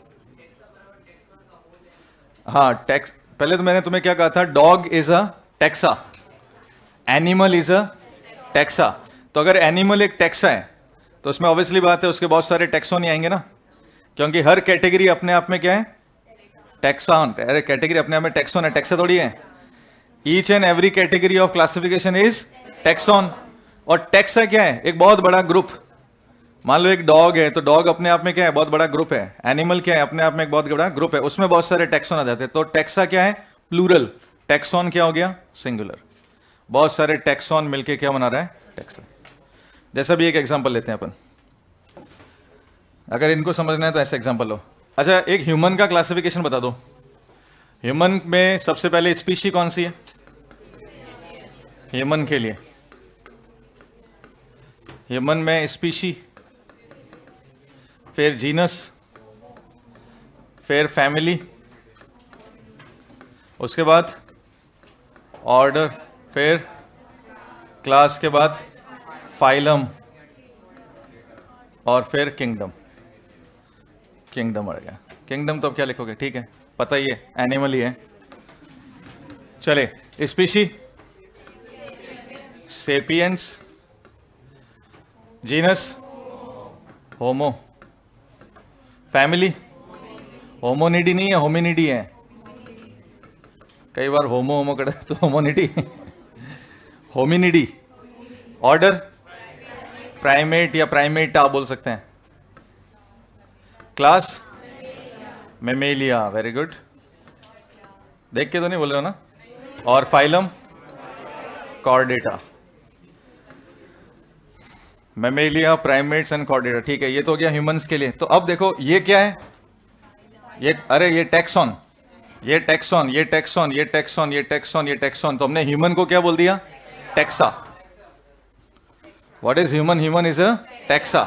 हाँ, टैक्स। पहले तो मैंने तुम्हें क्या कहा था? Dog is a taxa, animal is a taxa. तो अगर एनिमल एक टैक्सा है तो उसमें ऑब्वियसली बात है उसके बहुत सारे टैक्सोन आएंगे ना, क्योंकि हर कैटेगरी अपने आप में क्या है? टैक्सॉन। अरे कैटेगरी अपने आप में टैक्सोन है, टैक्सा थोड़ी है। Each and every category of classification is taxon. और टैक्सा क्या है? एक बहुत बड़ा ग्रुप। मान लो एक डॉग है, तो डॉग अपने आप में क्या है? बहुत बड़ा ग्रुप है। एनिमल क्या है? अपने आप में एक बहुत बड़ा ग्रुप है, उसमें बहुत सारे टैक्सोन आ जाते हैं। तो टैक्सा क्या है? प्लूरल। टैक्सॉन क्या हो गया? सिंगुलर। बहुत सारे टैक्सॉन मिलके क्या बना रहा है? टैक्सा। जैसा भी एक एग्जांपल लेते हैं अपन, अगर इनको समझना है तो ऐसा एग्जांपल लो। अच्छा, एक ह्यूमन का क्लासिफिकेशन बता दो। ह्यूमन में सबसे पहले स्पीशी कौन सी है? ह्यूमन के लिए ह्यूमन में स्पीशी फिर जीनस, फिर फैमिली, उसके बाद ऑर्डर, फिर क्लास के बाद फाइलम, और फिर किंगडम। किंगडम आ गया। किंगडम तो अब क्या लिखोगे, ठीक है, पता ही है, एनिमल ही है। चले, स्पीशी, सेपियंस, जीनस, होमो, फैमिली, होमोनिडी नहीं है, होमिनिडी है। कई बार होमो होमो कर तो होमोनिडी, होमिनिडी। ऑर्डर, प्राइमेट या प्राइमेट आप बोल सकते हैं। क्लास, मेमेलिया, वेरी गुड, देख के तो नहीं बोल रहे हो ना। और phylum, Chordata. Mammalia, primates and Chordata, ठीक है, ये तो हो गया ह्यूमंस के लिए। तो अब देखो ये क्या है, ये अरे ये टैक्सॉन, ये टैक्सॉन, ये टैक्सॉन, ये टैक्सॉन, ये टैक्सॉन, ये टैक्सॉन। तो हमने ह्यूमन को क्या बोल दिया, taxa. What is human, human is a taxa.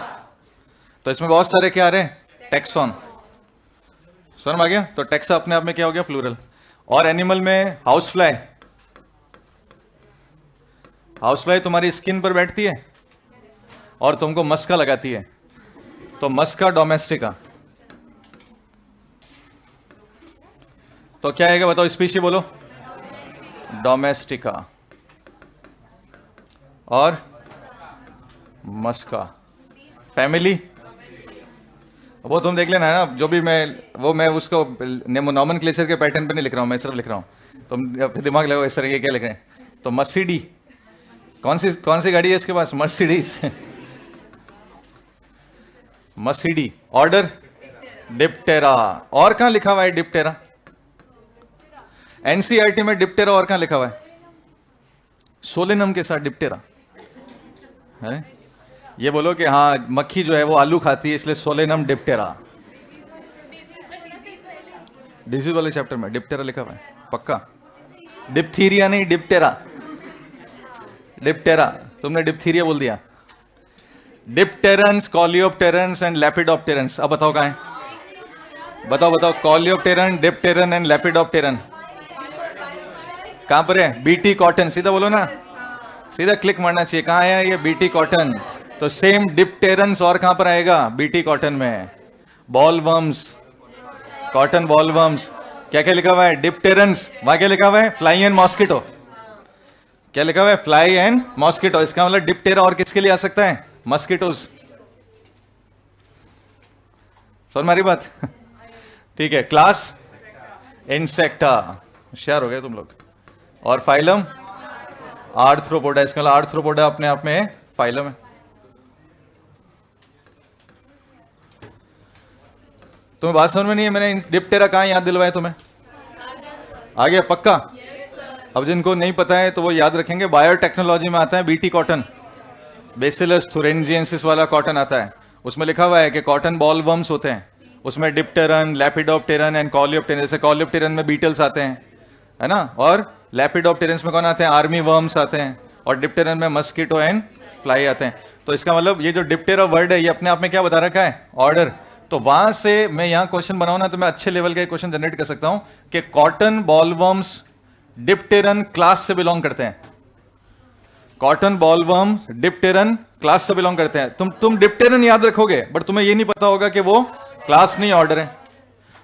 तो इसमें बहुत सारे क्या आ रहे हैं, टैक्सॉन। समझ आ गया। तो टैक्सा अपने आप में क्या हो गया, प्लूरल। और एनिमल में हाउस फ्लाई, हाउस फ्लाई तुम्हारी स्किन पर बैठती है और तुमको मस्का लगाती है, तो मस्का डोमेस्टिका। तो क्या आएगा बताओ, स्पीशी बोलो, डोमेस्टिका और मस्का। फैमिली वो तुम देख लेना है ना, जो भी मैं उसको नॉमेनक्लेचर के पैटर्न पे नहीं लिख रहा हूं, मैं सिर्फ लिख रहा हूं, तुम दिमाग लगाओ इस तरह के क्या लिख रहे हैं। तो मर्सिडी, कौन सी गाड़ी है इसके पास, मर्सिडीज, मर्सिडी। Order, Diptera. और कहां लिखा हुआ है डिप्टेरा, एनसीईआरटी में डिप्टेरा और कहां लिखा हुआ है, सोलेनम के साथ डिप्टेरा है। ये बोलो कि हाँ मक्खी जो है वो आलू खाती है, इसलिए सोलेनम डिप्टेरा। डिजीज वाले चैप्टर में डिप्टेरा लिखा हुआ है पक्का। डिप्थीरिया नहीं, डिप्टेरा, डिप्टेरा, तुमने डिप्थीरिया बोल दिया। डिप्टेरन्स, कॉलियोप्टेरन्स एंड लेपिडोप्टेरन्स। अब बताओ कहां है, बताओ, कॉलियोप्टेरन, डिप्टेरन एंड लेपिडोप्टेरन कहां पर है, बीटी कॉटन। सीधा बोलो ना, सीधा क्लिक मारना चाहिए, कहां है ये, बीटी कॉटन। तो सेम डिप्टेरन्स और कहां पर आएगा, बीटी कॉटन में। बॉलवर्म्स, कॉटन बॉलवर्म्स, क्या क्या लिखा हुआ है, डिप्टेरन्स। वहां क्या लिखा हुआ है, फ्लाई एंड मॉस्किटो। क्या लिखा हुआ है, फ्लाई एंड मॉस्किटो। इसका मतलब डिप्टेरा और किसके लिए आ सकता है, मॉस्किटोज। समझ मारी बात ठीक है। क्लास, इंसेक्टा, होशियार हो गए तुम लोग। और फाइलम, आर्थ्रोपोडा। इसका मतलब आर्थ्रोपोडा अपने आप में फाइलम है। तुम्हें बात समझ में नहीं है, मैंने डिप्टेरा कहां याद दिलवाया तुम्हें, आ गया पक्का। अब जिनको नहीं पता है तो वो याद रखेंगे, बायोटेक्नोलॉजी में आता है बीटी कॉटन, बेसिलस थुरेंजियंसिस वाला कॉटन आता है। उसमें लिखा हुआ है कि कॉटन बॉल वर्म्स होते हैं, उसमें डिप्टेरन, लेपिडोप्टेरन एंड कॉलियोप्टेरन। जैसे कॉलियोप्टेरन में बीटल्स आते हैं, है ना, और लेपिडोप्टेरन में कौन आते हैं, आर्मी वर्म्स आते हैं, और डिप्टेरन में मस्कीटो एंड फ्लाई आते हैं। तो इसका मतलब ये जो डिप्टेरा वर्ड है ये अपने आप में क्या बता रखा है, ऑर्डर। तो वहां से मैं यहां क्वेश्चन बनाऊं ना तो मैं अच्छे लेवल का क्वेश्चन जनरेट कर सकता हूं कि कॉटन बॉलवर्म्स डिप्टेरन क्लास से बिलोंग करते हैं। कॉटन बॉलवर्म डिप्टेरन क्लास से बिलोंग करते हैं। तुम डिप्टेरन याद रखोगे बट तुम्हें यह नहीं पता होगा कि वो क्लास नहीं ऑर्डर है।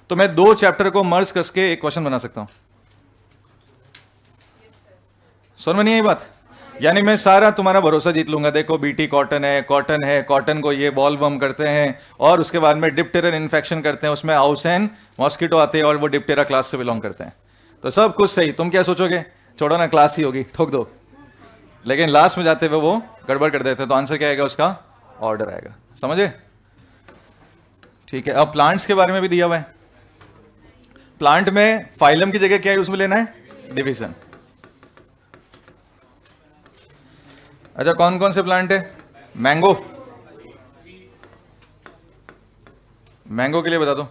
तो मैं दो चैप्टर को मर्ज करके एक क्वेश्चन बना सकता हूं। समझ में नहीं आई बात? यानी मैं सारा तुम्हारा भरोसा जीत लूंगा, देखो बीटी कॉटन है, कॉटन को ये बॉल बम करते हैं और उसके बाद में डिप्टेरन इन्फेक्शन करते हैं, उसमें हाउस एंड मॉस्किटो आते हैं और वो डिप्टेरा क्लास से बिलोंग करते हैं। तो सब कुछ सही। तुम क्या सोचोगे, छोड़ो ना, क्लास ही होगी, ठोक दो। लेकिन लास्ट में जाते हुए वो गड़बड़ कर देते हैं, तो आंसर क्या आएगा उसका, ऑर्डर आएगा। समझे? ठीक है। अब प्लांट्स के बारे में भी दिया हुआ है। प्लांट में फाइलम की जगह क्या है उसमें लेना है, डिवीजन। अच्छा, कौन कौन से प्लांट है? मैंगो, मैंगो के लिए बता दो।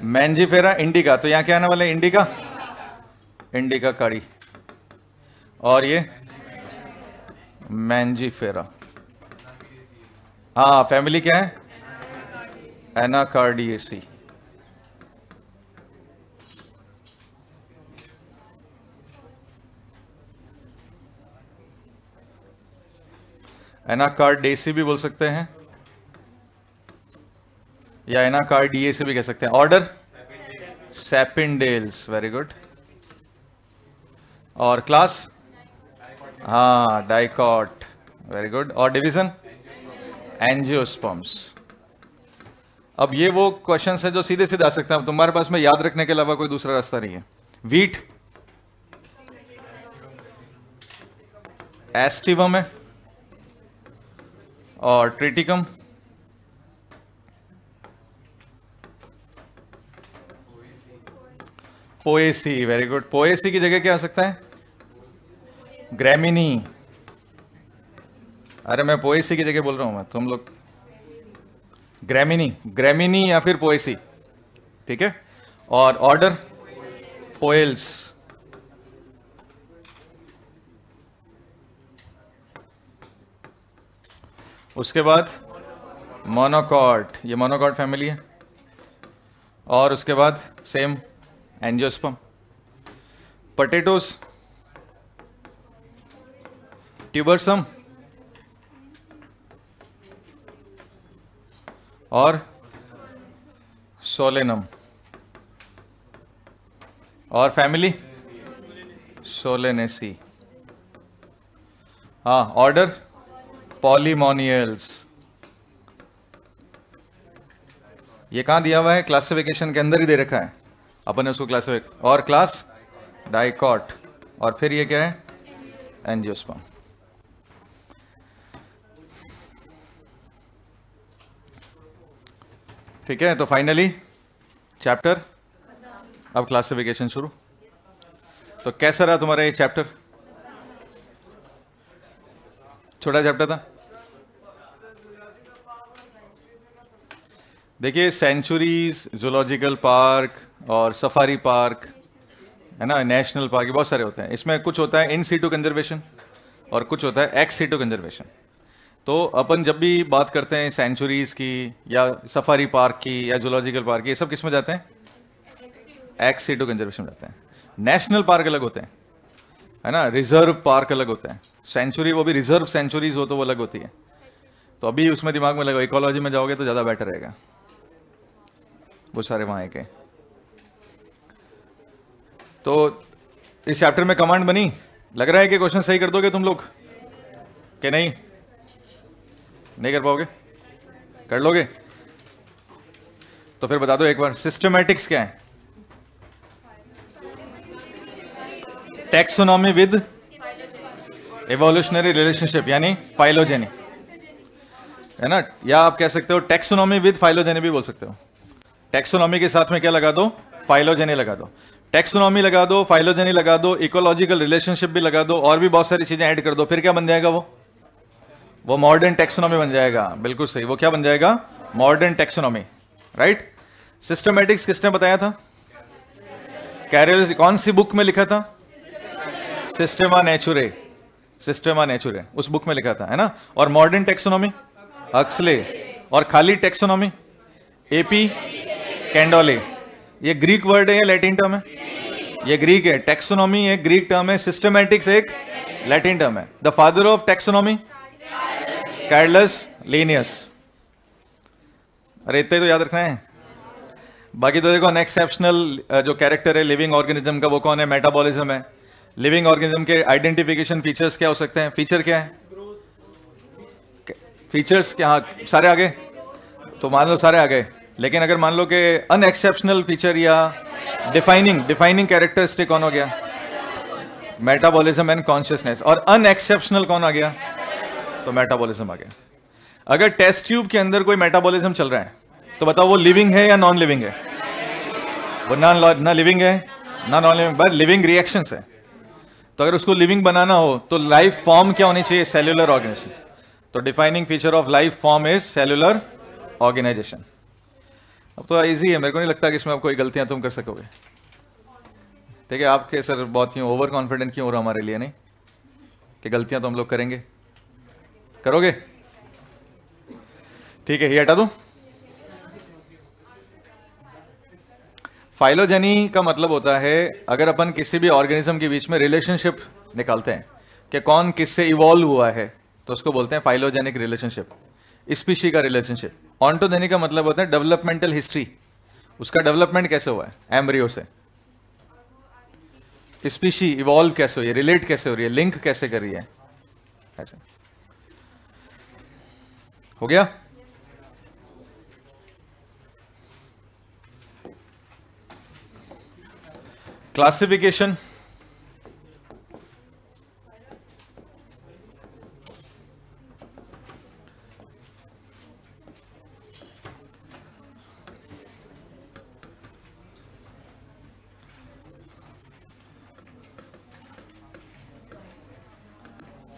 Mangifera, indica. तो यहां क्या आने वाला है, इंडिका, इंडिका काड़ी। और ये मैंजीफेरा, हाँ, फैमिली क्या है? एनाकार्डियेसी। एनाकार्डेसी भी बोल सकते हैं या एनाकार्डियेसी भी कह सकते हैं। Order Sapindales, very good. और क्लास, हाँ डाइकॉट, वेरी गुड। और डिवीजन एंजियोस्पर्म्स। अब ये वो क्वेश्चन है जो सीधे सीधे आ सकते हैं, तुम्हारे पास में याद रखने के अलावा कोई दूसरा रास्ता नहीं है। वीट एस्टिवम है और Triticum Poaceae, very good. Poaceae की जगह क्या आ सकता है? ग्रैमिनी। अरे मैं पोएसी की जगह बोल रहा हूं, मैं तुम लोग ग्रैमिनी, ग्रैमिनी या फिर पोएसी, ठीक है। और ऑर्डर पोएल्स। उसके बाद मोनोकॉट, ये मोनोकॉट फैमिली है। और उसके बाद सेम एंजियोस्पर्म। पोटैटोस ट्यूबरसम और सोलेनम। और फैमिली सोलेनेसी। हाँ, ऑर्डर पॉलीमोनियल्स। ये कहां दिया हुआ है? क्लासिफिकेशन के अंदर ही दे रखा है, अपन ने उसको क्लासिफिक। और क्लास डाइकॉट। और फिर ये क्या है? एंजियोस्पर्म। ठीक है, तो फाइनली चैप्टर, अब क्लासिफिकेशन शुरू। तो कैसा रहा तुम्हारा ये चैप्टर? छोटा चैप्टर था। देखिए, सेंचुरीज, जूलॉजिकल पार्क और सफारी पार्क है ना, नेशनल पार्क, बहुत सारे होते हैं। इसमें कुछ होता है इन सीटू कंजर्वेशन और कुछ होता है एक्स सीटू कंजर्वेशन। तो अपन जब भी बात करते हैं सेंचुरीज की या सफारी पार्क की या जूलॉजिकल पार्क की, ये सब किस में जाते हैं? एक्स सीटू कंजर्वेशन में जाते हैं। नेशनल पार्क अलग होते हैं, है ना, रिजर्व पार्क अलग होता है। सेंचुरी, वो भी रिजर्व सेंचुरीज हो तो वो अलग होती है। तो अभी उसमें दिमाग में लगाओ, इकोलॉजी में जाओगे तो ज़्यादा बेटर रहेगा, वो सारे वहाँ के। तो इस चैप्टर में कमांड बनी, लग रहा है कि क्वेश्चन सही कर दोगे तुम लोग कि नहीं? नहीं कर पाओगे? कर लोगे? तो फिर बता दो एक बार, सिस्टमैटिक्स क्या है? टैक्सोनॉमी विद इवोल्यूशनरी रिलेशनशिप, यानी फाइलोजेनी, है ना। या आप कह सकते हो टैक्सोनॉमी विद फाइलोजेनी भी बोल सकते हो। टैक्सोनॉमी के साथ में क्या लगा दो? फाइलोजेनी लगा दो। टैक्सोनॉमी लगा दो, फाइलोजेनी लगा दो, इकोलॉजिकल रिलेशनशिप भी लगा दो, और भी बहुत सारी चीजें ऐड कर दो, फिर क्या बन जाएगा? वो मॉडर्न टैक्सोनॉमी बन जाएगा। बिल्कुल सही, वो क्या बन जाएगा? Modern taxonomy, right. सिस्टमैटिक्स किसने बताया था? कैरल। कौन सी बुक में लिखा था? सिस्टेमा नेचुरे, सिस्टेमा नेचुरे, उस बुक में लिखा था, है ना। और मॉडर्न टैक्सोनॉमी हक्सले। और खाली टैक्सोनॉमी एपी कैंडोले। ये ग्रीक वर्ड है या लैटिन टर्म है? ये ग्रीक है। टैक्सोनॉमी एक ग्रीक टर्म है, सिस्टमैटिक्स एक लैटिन टर्म है। The father of taxonomy Carolus Linnaeus. अरे इतने तो याद रखना है, बाकी तो देखो। एक्सेप्शनल जो कैरेक्टर है लिविंग ऑर्गेनिज्म का, वो कौन है? मेटाबॉलिज्म है। लिविंग ऑर्गेनिज्म के आइडेंटिफिकेशन फीचर्स क्या हो सकते हैं? फीचर क्या है? फीचर्स क्या? हाँ, सारे आ गए तो मान लो सारे आ गए। लेकिन अगर मान लो कि अनएक्सेप्शनल फीचर या डिफाइनिंग कैरेक्टरिस्टिक कौन हो गया? Metabolism and consciousness. और अनएक्सेप्शनल कौन आ गया? तो मेटाबॉलिज्म आ गया। अगर टेस्ट ट्यूब के अंदर कोई मेटाबॉलिज्म चल रहा है तो बताओ वो लिविंग है या नॉन लिविंग है? वो ना लिविंग है ना non living, but living reactions है। तो अगर उसको लिविंग बनाना हो तो लाइफ फॉर्म क्या होनी चाहिए? Cellular organisation. तो defining feature of life form is cellular organisation. अब तो इजी है, मेरे को नहीं लगता कि इसमें अब कोई गलतियां तुम कर सकोगे। ठीक है, आपके सर बहुत ही ओवर कॉन्फिडेंट क्यों हो रहा हमारे लिए? नहीं कि गलतियां तो हम लोग करेंगे, करोगे? ठीक है, ये हटा दूं। फाइलोजेनी का मतलब होता है अगर अपन किसी भी ऑर्गेनिज्म के बीच में रिलेशनशिप निकालते हैं कि कौन किससे इवॉल्व हुआ है, तो उसको बोलते हैं फाइलोजेनिक रिलेशनशिप, स्पीशी का रिलेशनशिप। ऑन्टोजेनी का मतलब होता है डेवलपमेंटल हिस्ट्री, उसका डेवलपमेंट कैसे हुआ है एम्ब्रियो से, स्पीशी इवॉल्व कैसे हुई है, रिलेट कैसे हो रही है, लिंक कैसे कर रही है, ऐसे। हो गया? क्लासिफिकेशन,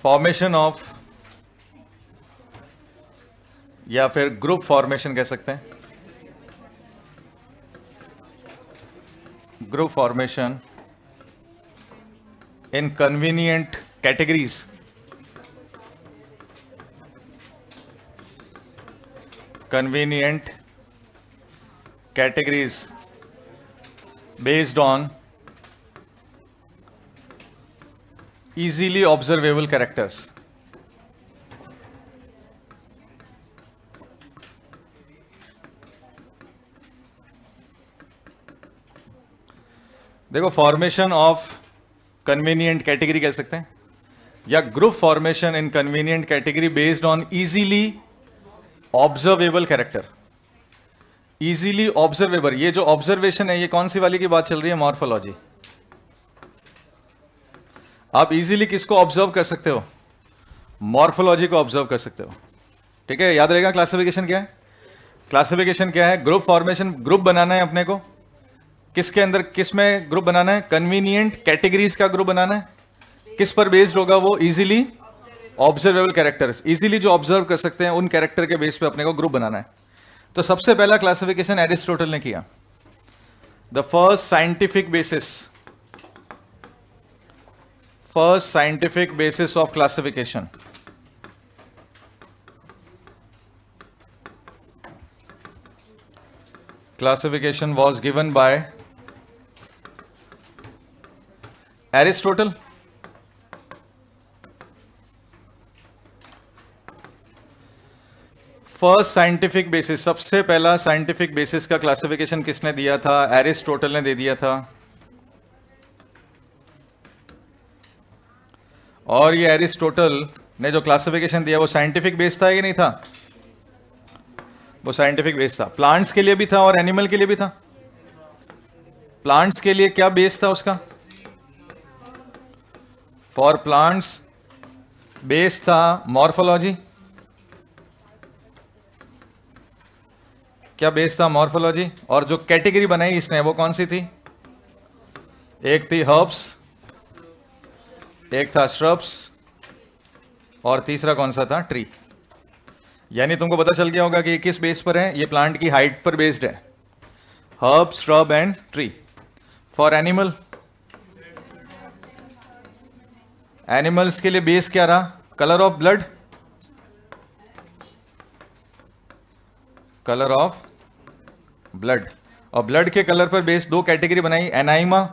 फॉर्मेशन ऑफ, या फिर ग्रुप फॉर्मेशन कह सकते हैं, group formation in convenient categories, convenient categories based on easily observable characters. देखो, फॉर्मेशन ऑफ कन्वीनियंट कैटेगरी कह सकते हैं, या group formation in convenient category based on easily observable character. Easily observable, ये जो ऑब्जर्वेशन है ये कौन सी वाली की बात चल रही है? मॉर्फोलॉजी। आप इजीली किसको ऑब्जर्व कर सकते हो? मॉर्फोलॉजी को ऑब्जर्व कर सकते हो। ठीक है, याद रहेगा क्लासिफिकेशन क्या है। क्लासिफिकेशन क्या है? ग्रुप फॉर्मेशन, ग्रुप बनाना है अपने को, किसके अंदर, किस में ग्रुप बनाना है? कन्वीनियंट कैटेगरीज का ग्रुप बनाना है। किस पर बेस्ड होगा वो? इजीली ऑब्जर्वेबल कैरेक्टर्स, इजीली जो ऑब्जर्व कर सकते हैं उन कैरेक्टर के बेस पे अपने को ग्रुप बनाना है। तो सबसे पहला क्लासिफिकेशन एरिस्टोटल ने किया, the first scientific basis of classification. Classification was given by Aristotle. First scientific basis, सबसे पहला साइंटिफिक बेसिस का क्लासिफिकेशन किसने दिया था? एरिस्टोटल ने दे दिया था। और ये एरिस्टोटल ने जो क्लासिफिकेशन दिया वो साइंटिफिक बेस था कि नहीं था? वो साइंटिफिक बेस था। प्लांट्स के लिए भी था और एनिमल के लिए भी था। प्लांट्स के लिए क्या बेस था उसका? फॉर प्लांट्स बेस था मॉर्फोलॉजी। क्या बेस था? मॉर्फोलॉजी। और जो कैटेगरी बनाई इसने वो कौन सी थी? एक थी हर्ब्स, एक था श्रब्स, और तीसरा कौन सा था? ट्री। यानी तुमको पता चल गया होगा कि किस बेस पर है, ये प्लांट की हाइट पर बेस्ड है। Herb, shrub and tree. For animal, animals के लिए बेस क्या रहा? Colour of blood, colour of blood. और ब्लड के कलर पर बेस्ड दो कैटेगरी बनाई, एनाइमा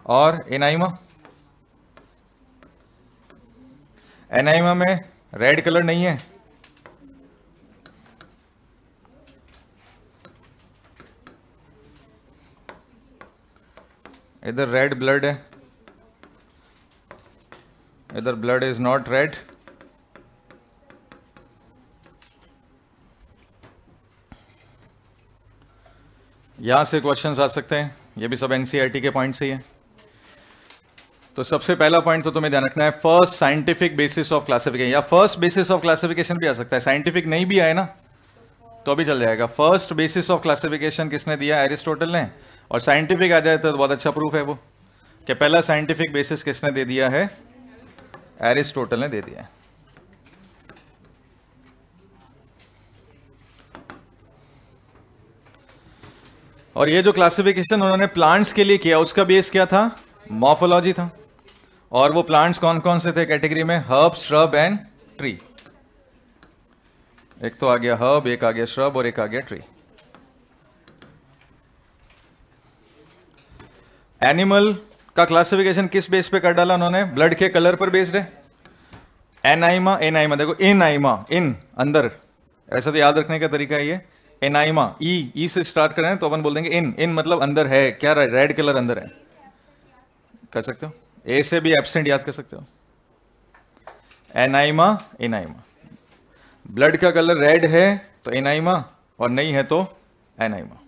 और एनाइमा। एनाइमा में रेड कलर नहीं है, इधर रेड ब्लड है, इधर ब्लड इज नॉट रेड। यहां से क्वेश्चंस आ सकते हैं, ये भी सब एनसीईआरटी के पॉइंट से ही है। तो सबसे पहला पॉइंट तो तुम्हें ध्यान रखना है, first scientific basis of classification, या फर्स्ट बेसिस ऑफ क्लासिफिकेशन भी आ सकता है। साइंटिफिक नहीं भी आए ना तो भी चल जाएगा। फर्स्ट बेसिस ऑफ क्लासिफिकेशन किसने दिया? एरिस्टोटल ने। और साइंटिफिक आ जाए तो बहुत अच्छा प्रूफ है वो कि पहला साइंटिफिक बेसिस किसने दे दिया है? एरिस्टोटल ने दे दिया है। और ये जो क्लासिफिकेशन उन्होंने प्लांट्स के लिए किया उसका बेस क्या था? मॉर्फोलॉजी था। और वो प्लांट्स कौन कौन से थे कैटेगरी में? Herb, shrub and tree. एक तो आ गया हर्ब, एक आ गया श्रब और एक आ गया ट्री। एनिमल का क्लासिफिकेशन किस बेस पे कर डाला उन्होंने? ब्लड के कलर पर बेस्ड है। एनाइमा, एनाइमा देखो, इनाइमा, इन अंदर, ऐसा तो याद रखने का तरीका है ये। एनाइमा, ई से स्टार्ट करें तो अपन बोल देंगे इन, इन मतलब अंदर है, क्या रेड कलर अंदर है, कर सकते हो। ए से भी एब्सेंट याद कर सकते हो। एनाइमा, एनाइमा, ब्लड का कलर रेड है तो एनाइमा, और नहीं है तो एनाइमा।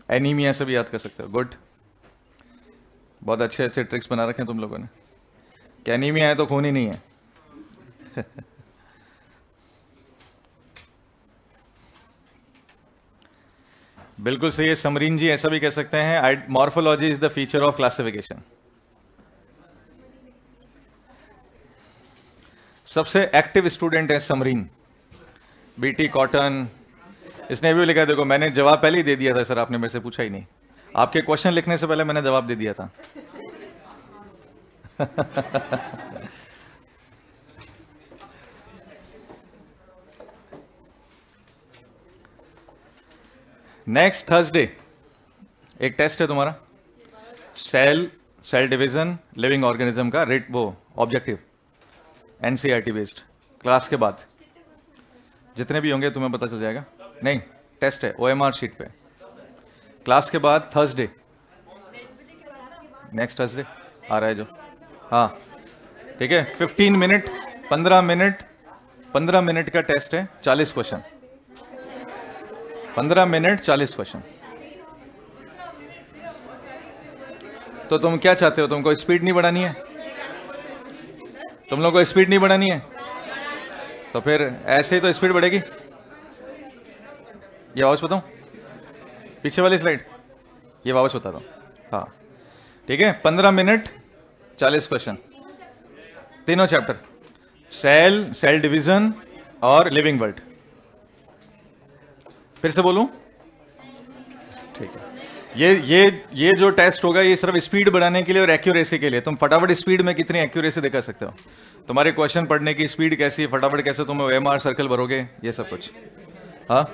एनीमिया से भी याद कर सकते हो। गुड, बहुत अच्छे अच्छे ट्रिक्स बना रखे हैं तुम लोगों ने। क्या एनीमिया है तो खून ही नहीं है। बिल्कुल सही है समरीन जी, ऐसा भी कह सकते हैं। Morphology is the feature of classification. सबसे एक्टिव स्टूडेंट है समरीन। बीटी कॉटन, इसने भी लिखा है, देखो मैंने जवाब पहले ही दे दिया था सर, आपने मेरे से पूछा ही नहीं। आपके क्वेश्चन लिखने से पहले मैंने जवाब दे दिया था। नेक्स्ट थर्सडे एक टेस्ट है तुम्हारा, सेल डिवीजन लिविंग ऑर्गेनिज्म का रेट, वो ऑब्जेक्टिव, एनसीईआरटी बेस्ड। क्लास के बाद जितने भी होंगे तुम्हें पता चल जाएगा। नहीं, टेस्ट है ओएमआर शीट पे। क्लास के बाद थर्सडे, नेक्स्ट थर्सडे आ रहा है जो, हाँ ठीक है। 15 मिनट 15 मिनट का टेस्ट है, 40 क्वेश्चन, 15 मिनट 40 क्वेश्चन। तो तुम क्या चाहते हो? तुमको स्पीड नहीं बढ़ानी है? तुम लोग को स्पीड नहीं बढ़ानी है तो फिर ऐसे ही तो स्पीड बढ़ेगी। ये वापस बताऊं, पीछे वाली स्लाइड, ये वापस बता दो। हाँ ठीक है, 15 मिनट 40 क्वेश्चन, तीनों चैप्टर, सेल डिवीजन और लिविंग वर्ल्ड। फिर से बोलूं? ठीक है। ये जो टेस्ट होगा ये सिर्फ स्पीड बढ़ाने के लिए और एक्यूरेसी के लिए। तुम फटाफट स्पीड में कितनी एक्यूरेसी दिखा सकते हो, तुम्हारे क्वेश्चन पढ़ने की स्पीड कैसी है, फटाफट कैसे तुम ओएमआर सर्कल भरोगे, ये सब कुछ। हाँ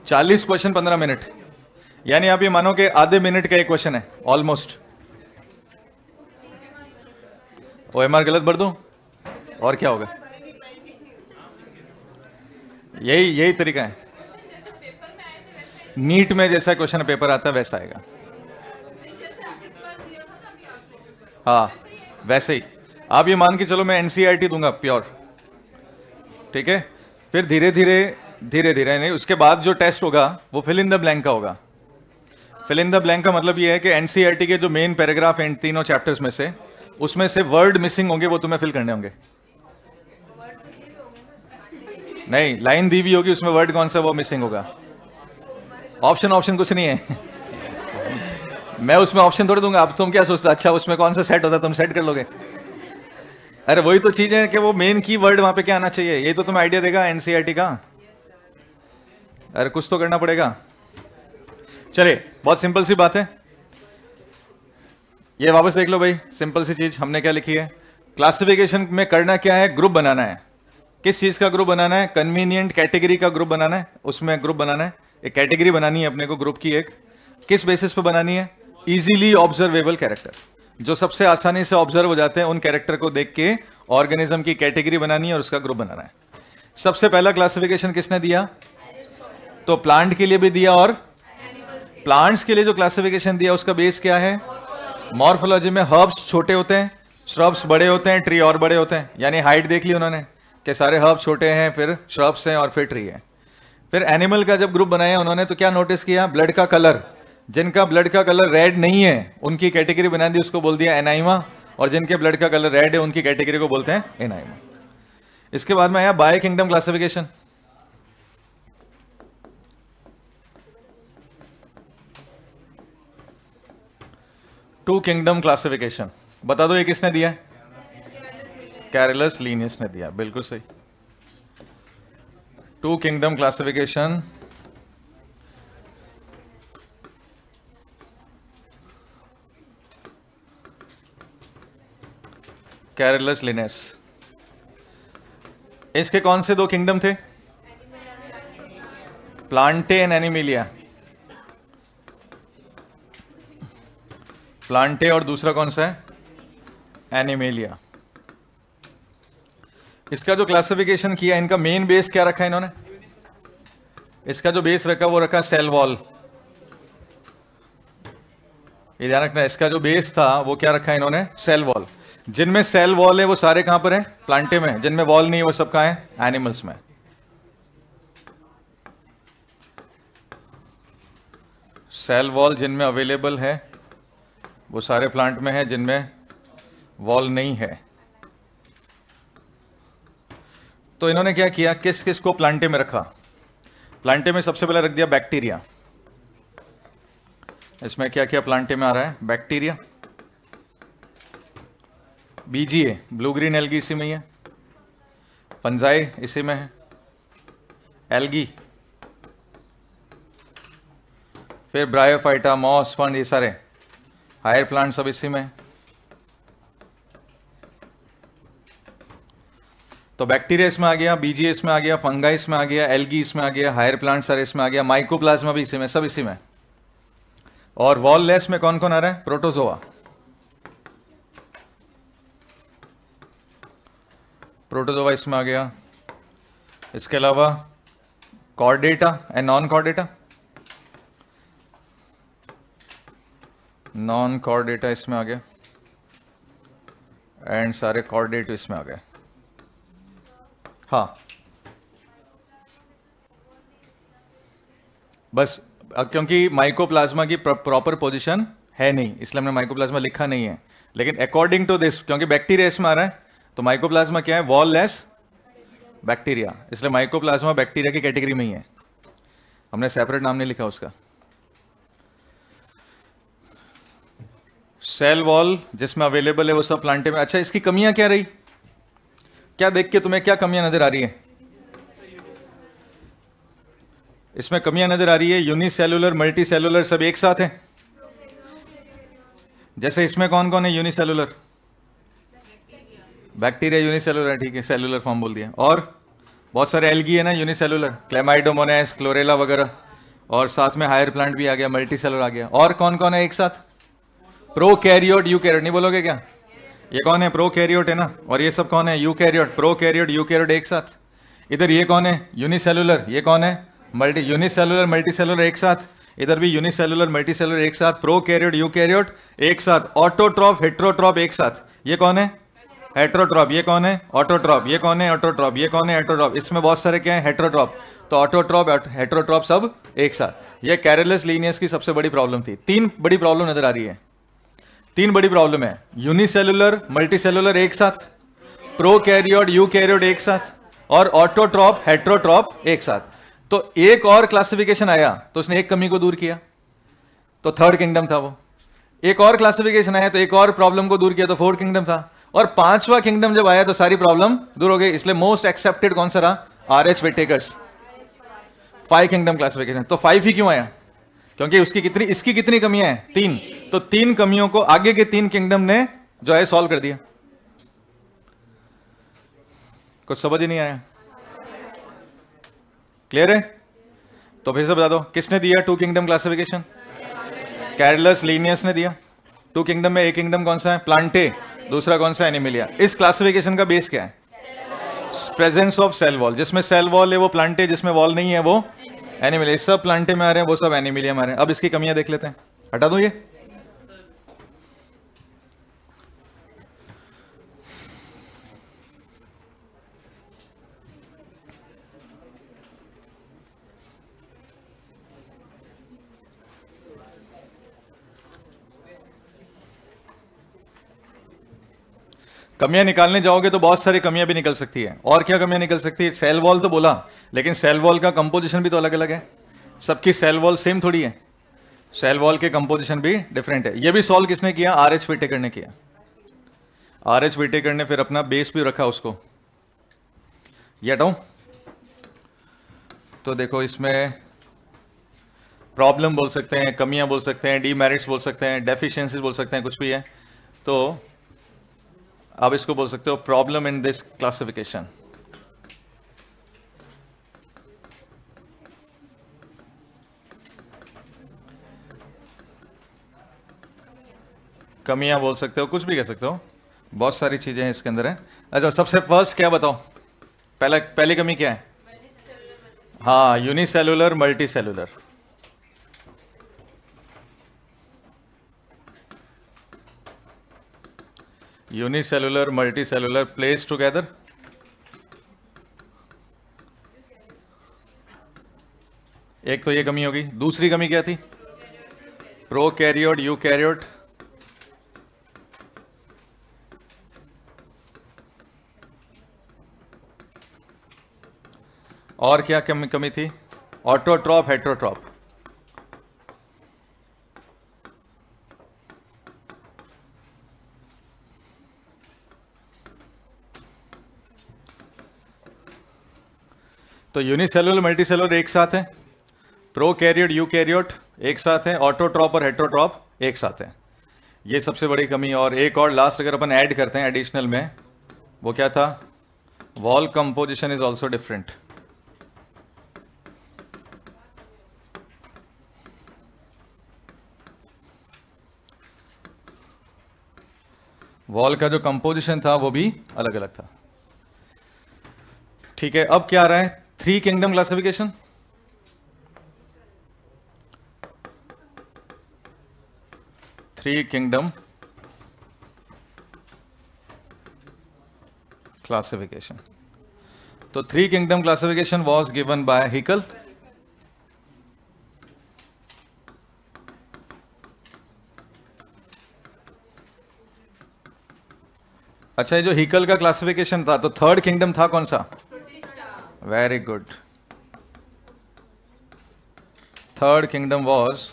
40 क्वेश्चन 15 मिनट, यानी आप ये मानो कि आधे मिनट का एक क्वेश्चन है ऑलमोस्ट। ओएमआर गलत भर दो और क्या होगा? यही तरीका है। नीट में जैसा क्वेश्चन पेपर आता है वैसा आएगा। हाँ वैसे ही आप ये मान के चलो मैं एनसीईआरटी दूंगा प्योर, ठीक है। फिर धीरे धीरे नहीं, उसके बाद जो टेस्ट होगा वो फिल इन द ब्लैंक का होगा। फिल इन द ब्लैंक का मतलब ये है कि एनसीईआरटी के जो मेन पैराग्राफ हैं तीनों चैप्टर्स में से, उसमें से वर्ड मिसिंग होंगे, वो तुम्हें फिल करने होंगे। नहीं, लाइन दी भी होगी, उसमें वर्ड कौन सा वो मिसिंग होगा। ऑप्शन कुछ नहीं है। मैं उसमें ऑप्शन थोड़ी दूंगा। अब तुम क्या सोचते हो, अच्छा उसमें कौन सा सेट होता है, तुम सेट कर लोगे? अरे वही तो चीज है कि वो मेन की वर्ड वहां पे क्या आना चाहिए, ये तो तुम्हें आइडिया देगा एनसीईआरटी का। अरे कुछ तो करना पड़ेगा। चलिए बहुत सिंपल सी बात है, ये वापस देख लो भाई। सिंपल सी चीज हमने क्या लिखी है, क्लासिफिकेशन में करना क्या है, ग्रुप बनाना है। किस चीज का ग्रुप बनाना है? कन्वीनियंट कैटेगरी का ग्रुप बनाना है। उसमें ग्रुप बनाना है, एक कैटेगरी बनानी है अपने को ग्रुप की। एक किस बेसिस पे बनानी है? इजीली ऑब्जर्वेबल कैरेक्टर, जो सबसे आसानी से ऑब्जर्व हो जाते हैं, उन कैरेक्टर को देख के ऑर्गेनिज्म की कैटेगरी बनानी है और उसका ग्रुप बनाना है। सबसे पहला क्लासिफिकेशन किसने दिया? तो प्लांट के लिए भी दिया, और प्लांट्स के लिए जो क्लासिफिकेशन दिया उसका बेस क्या है? मॉर्फोलॉजी में हर्ब्स छोटे होते हैं, श्रब्स बड़े होते हैं, ट्री और बड़े होते हैं। यानी हाइट देख ली उन्होंने कि सारे हर्ब छोटे हैं, फिर श्रब्स हैं और फिर ट्री है। फिर एनिमल का जब ग्रुप बनाया उन्होंने तो क्या नोटिस किया? ब्लड का कलर, जिनका ब्लड का कलर रेड नहीं है उनकी कैटेगरी बना दी, उसको बोल दिया एनाइमा, और जिनके ब्लड का कलर रेड है उनकी कैटेगरी को बोलते हैं एनाइमा। इसके बाद में आया bio kingdom classification. Two kingdom classification, बता दो ये किसने दिया? कैरलस लीनियस ने दिया, बिल्कुल सही। Two kingdom classification Carolus Linnaeus. इसके कौन से दो किंगडम थे? Plantae and Animalia. प्लांटे और दूसरा कौन सा है? एनिमिलिया। इसका जो क्लासिफिकेशन किया, इनका मेन बेस क्या रखा है इन्होंने? इसका जो बेस रखा वो रखा सेल वॉल। ये ध्यान रखना, इसका जो बेस था वो क्या रखा है इन्होंने? Cell wall. जिनमें सेल वॉल है वो सारे कहां पर है? प्लांटे में। जिनमें वॉल नहीं है वो सब कहां है? एनिमल्स में। सेल वॉल जिनमें अवेलेबल है वो सारे प्लांट में है, जिनमें वॉल नहीं है। तो इन्होंने क्या किया, किस किस को प्लांटे में रखा? प्लांटे में सबसे पहले रख दिया बैक्टीरिया। इसमें क्या क्या प्लांटे में आ रहा है? Bacteria, BGA blue green algae इसी में ही है, फंजाई इसी में है, एल्गी, फिर ब्रायोफाइटा, मॉस, फंड, ये सारे हायर प्लांट सब इसी में है। तो बैक्टीरिया इसमें आ गया, बीजीए इसमें आ गया, फंगाई इसमें आ गया, एल्गी इसमें आ गया, हायर प्लांट सारे इसमें आ गया, माइकोप्लाज्मा भी इसी में, सब इसी में। और वॉल लेस में कौन कौन आ रहा है? प्रोटोजोआ। प्रोटोजोआ इसमें आ गया। इसके अलावा Chordata and non Chordata. Non Chordata इसमें आ गया एंड सारे कॉर्डेट इसमें आ गए। हाँ, बस क्योंकि माइकोप्लाज्मा की प्रॉपर पोजीशन है नहीं, इसलिए हमने माइकोप्लाज्मा लिखा नहीं है। लेकिन अकॉर्डिंग टू दिस, क्योंकि बैक्टीरिया इसमें आ रहा है, तो माइकोप्लाज्मा क्या है? Wall less bacteria. इसलिए माइकोप्लाज्मा बैक्टीरिया की कैटेगरी में ही है, हमने सेपरेट नाम नहीं लिखा उसका। सेल वॉल जिसमें अवेलेबल है वो सब प्लांटे में। अच्छा, इसकी कमियां क्या रही? क्या देख के तुम्हें क्या कमियां नजर आ रही है? इसमें कमियां नजर आ रही है, यूनिसेलुलर मल्टी सेलुलर सब एक साथ है। जैसे इसमें कौन कौन है यूनिसेलुलर? बैक्टीरिया यूनिसेलुलर, ठीक है, सेलुलर फॉर्म बोल दिया। और बहुत सारे एल्गी है ना यूनिसेलुलर, क्लेमाइडोमोनास, क्लोरेला वगैरह। और साथ में हायर प्लांट भी आ गया, मल्टी सेलुलर आ गया। और कौन कौन है एक साथ? प्रोकैरियोट, यूकैरियोट, नहीं बोलोगे क्या? ये कौन है? प्रोकैरियोट है ना। और ये सब कौन है? यूकैरियोट। प्रोकैरियोट यूकैरियोट एक साथ। इधर ये कौन है? यूनिसेलुलर। ये कौन है? मल्टी यूनिसेलुलर मल्टी सेलुलर एक साथ। इधर भी यूनिसेलुलर मल्टी सेलुलर एक साथ। प्रोकैरियोट यूकैरियोट एक साथ। ऑटोट्रॉप हेट्रोट्रॉप एक साथ। ये कौन है? हेट्रोट्रॉप। ये कौन है? ऑटोट्रॉप। ये कौन है? ऑटोट्रॉप। ये कौन है? हेट्रोट्रॉप। इसमें बहुत सारे क्या है? हेट्रोट्रॉप। तो ऑटोट्रॉप हेट्रोट्रॉप सब एक साथ। ये कैरेलस लीनियस की सबसे बड़ी प्रॉब्लम थी। तीन बड़ी प्रॉब्लम नजर आ रही है, तीन बड़ी प्रॉब्लम है। यूनिसेलुलर मल्टीसेलुलर एक साथ, प्रोकैरियोट यूकैरियोट एक साथ, और ऑटोट्रॉप हेट्रोट्रॉप एक साथ। तो एक और क्लासिफिकेशन आया तो उसने एक कमी को दूर किया, तो थर्ड किंगडम था वो। एक और क्लासिफिकेशन आया तो एक और प्रॉब्लम को दूर किया, तो फोर्थ किंगडम था। और पांचवा किंगडम जब आया तो सारी प्रॉब्लम दूर हो गई। इसलिए मोस्ट एक्सेप्टेड कौन सा रहा? RH Whittaker's 5 kingdom classification. तो 5 ही क्यों आया? क्योंकि इसकी कितनी कमियां हैं? 3। तो 3 कमियों को आगे के 3 किंगडम ने जो है सॉल्व कर दिया। कुछ समझ ही नहीं आया? क्लियर है? तो फिर से बता दो, किसने दिया 2 किंगडम क्लासिफिकेशन? कैरेलस लीनियस ने दिया। 2 किंगडम में एक किंगडम कौन सा है? प्लांटे, दूसरा कौन सा? एनिमिलिया। इस क्लासिफिकेशन का बेस क्या है? Presence of cell wall. जिसमें सेल वॉल है वो प्लांटे, जिसमें वॉल नहीं है वो एनिमिलिया। सब प्लांटे में आ रहे हैं, वो सब एनिमिलिया में आ रहे हैं। अब इसकी कमियां देख लेते हैं, हटा दूं ये। कमियां निकालने जाओगे तो बहुत सारी कमियां भी निकल सकती है। और क्या कमियां निकल सकती है? सेल वॉल तो बोला, लेकिन सेल वॉल का कंपोजिशन भी तो अलग अलग है। सबकी सेल वॉल सेम थोड़ी है, सेल वॉल के कंपोजिशन भी डिफरेंट है। ये भी सॉल्व किसने किया? RH विटेकर ने किया। RH विटेकर ने फिर अपना बेस भी रखा उसको। ये हटाऊं तो देखो, इसमें प्रॉब्लम बोल सकते हैं, कमियां बोल सकते हैं, डीमेरिट्स बोल सकते हैं, डेफिशिएंसीज बोल सकते हैं, कुछ भी है। तो आप इसको बोल सकते हो प्रॉब्लम इन दिस क्लासिफिकेशन। कमियां बोल सकते हो, कुछ भी कह सकते हो, बहुत सारी चीजें हैं इसके अंदर है। अच्छा सबसे फर्स्ट क्या बताओ, पहली कमी क्या है? हाँ, unicellular multi cellular. Unicellular multi cellular place together. एक तो ये कमी होगी। दूसरी कमी क्या थी? Prokaryote eukaryote. और क्या कमी थी? Autotroph heterotroph. तो यूनिसेलुलर मल्टीसेलुलर एक साथ है, प्रोकैरियोट यूकैरियोट एक साथ है, ऑटोट्रॉप और हेट्रोट्रॉप एक साथ है। ये सबसे बड़ी कमी। और एक और लास्ट अगर अपन ऐड करते हैं एडिशनल में, वो क्या था? Wall composition is also different. Wall का जो कंपोजिशन था वो भी अलग अलग था। ठीक है, अब क्या आ रहा है? 3 kingdom classification. Three kingdom classification. तो 3 kingdom classification was given by Haeckel. अच्छा, ये जो हिकल का क्लासिफिकेशन था, तो 3rd किंगडम था कौन सा? Very good. 3rd kingdom was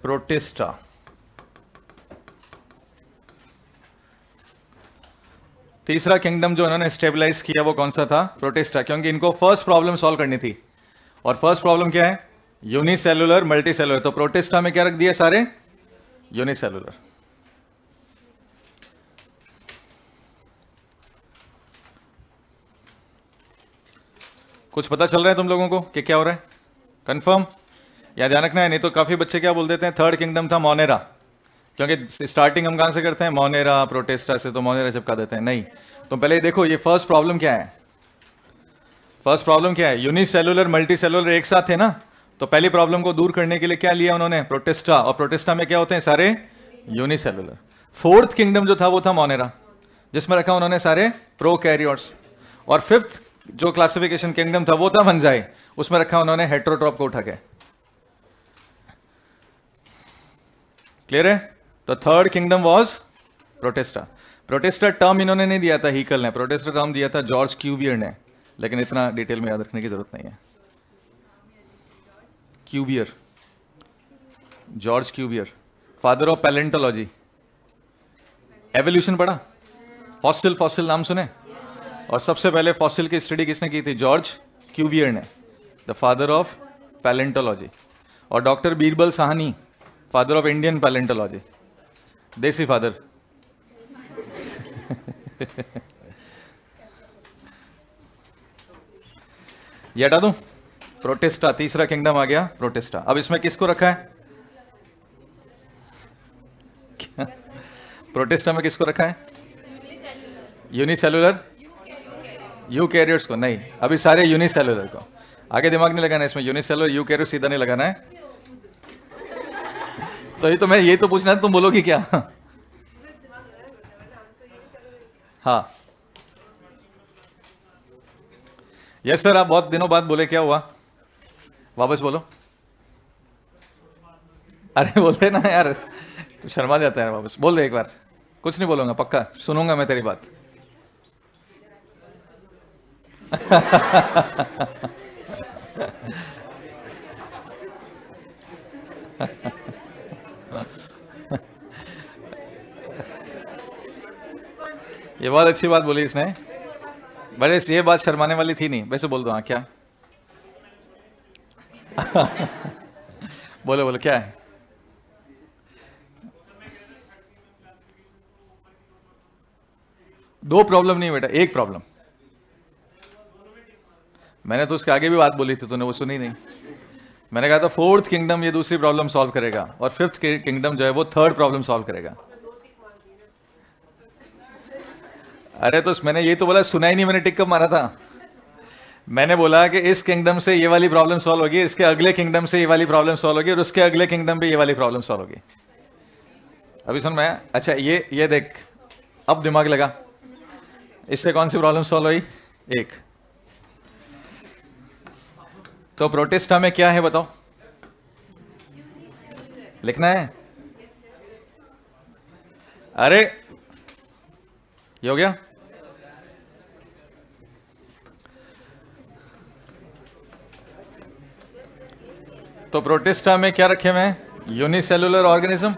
protista. तीसरा किंगडम जो इन्होंने स्टेबलाइज किया वो कौन सा था? प्रोटिस्टा, क्योंकि इनको फर्स्ट प्रॉब्लम सॉल्व करनी थी। और फर्स्ट प्रॉब्लम क्या है? Unicellular multicellular. तो प्रोटिस्टा में क्या रख दिया? सारे यूनिसेलुलर। कुछ पता चल रहा है तुम लोगों को कि क्या हो रहा है? कंफर्म? या ध्यान रखना है, नहीं तो काफी बच्चे क्या बोल देते हैं, 3rd किंगडम था मोनेरा, क्योंकि स्टार्टिंग हम कहां से करते हैं? मोनेरा प्रोटेस्टा से, तो मोनेरा चिपका देते हैं। नहीं, तो पहले देखो ये फर्स्ट प्रॉब्लम क्या है। फर्स्ट प्रॉब्लम क्या है? यूनिसेलुलर मल्टीसेलुलर एक साथ थे ना, तो पहली प्रॉब्लम को दूर करने के लिए क्या लिया उन्होंने? प्रोटिस्टा। और प्रोटिस्टा में क्या होते हैं? सारे यूनिसेलुलर। 4th किंगडम जो था वो था मोनेरा, जिसमें रखा उन्होंने सारे प्रोकैरियोट्स। और 5th जो क्लासिफिकेशन किंगडम था वो था फंजाई, उसमें रखा उन्होंने हेट्रोट्रॉप को उठा के। क्लियर है? तो 3rd kingdom was protista. Protista term इन्होंने नहीं दिया था हिकल ने, प्रोटिस्टा टर्म दिया था जॉर्ज क्यूवियर ने, लेकिन इतना डिटेल में याद रखने की जरूरत नहीं है। Cuvier, George Cuvier, father of palaeontology. Evolution पढ़ा? फॉसिल नाम सुने? और सबसे पहले फॉसिल की स्टडी किसने की थी? जॉर्ज क्यूवियर ने, द फादर ऑफ पैलेंटोलॉजी। और doctor Birbal Sahni, father of Indian palaeontology, देसी फादर। ये हटा दूं? प्रोटिस्टा, तीसरा किंगडम आ गया प्रोटिस्टा। अब इसमें किसको रखा है? प्रोटिस्टा में किसको रखा है? यूनिसेलुलर यूकैरियोट्स को नहीं, अभी सारे यूनिसेलुलर को। आगे दिमाग नहीं लगाना इसमें, यूनिसेलुलर यूकैरियोट सीधा नहीं लगाना है। तो ये तो मैं ये तो पूछना है, तुम बोलोगी क्या? हाँ यस सर, आप बहुत दिनों बाद बोले, क्या हुआ? वापस बोलो। अरे बोलते ना यार, तू शर्मा जाता है। वापस बोल दे एक बार। कुछ नहीं बोलूंगा, पक्का सुनूंगा मैं तेरी बात। ये बहुत अच्छी बात बोली इसने, भले ये बात शर्माने वाली थी नहीं, वैसे बोल दो। हाँ क्या? बोलो बोलो क्या है? दो प्रॉब्लम नहीं बेटा, एक प्रॉब्लम। मैंने तो उसके आगे भी बात बोली थी, तूने वो सुनी नहीं। मैंने कहा था फोर्थ किंगडम ये दूसरी प्रॉब्लम सॉल्व करेगा और फिफ्थ किंगडम जो है वो थर्ड प्रॉब्लम सॉल्व करेगा। अरे तो मैंने ये तो बोला, सुना ही नहीं मैंने, टिक कब मारा था? मैंने बोला कि इस किंगडम से ये वाली प्रॉब्लम सॉल्व होगी, इसके अगले किंगडम से ये वाली प्रॉब्लम सॉल्व होगी और उसके अगले किंगडम पे ये वाली प्रॉब्लम सॉल्व होगी। अभी सुन मैं, अच्छा ये देख, अब दिमाग लगा, इससे कौन सी प्रॉब्लम सॉल्व हुई? एक। तो प्रोटिस्टा में क्या है बताओ, लिखना है? अरे ये हो गया। तो प्रोटिस्टा में क्या रखे हुए हैं? Unicellular organism.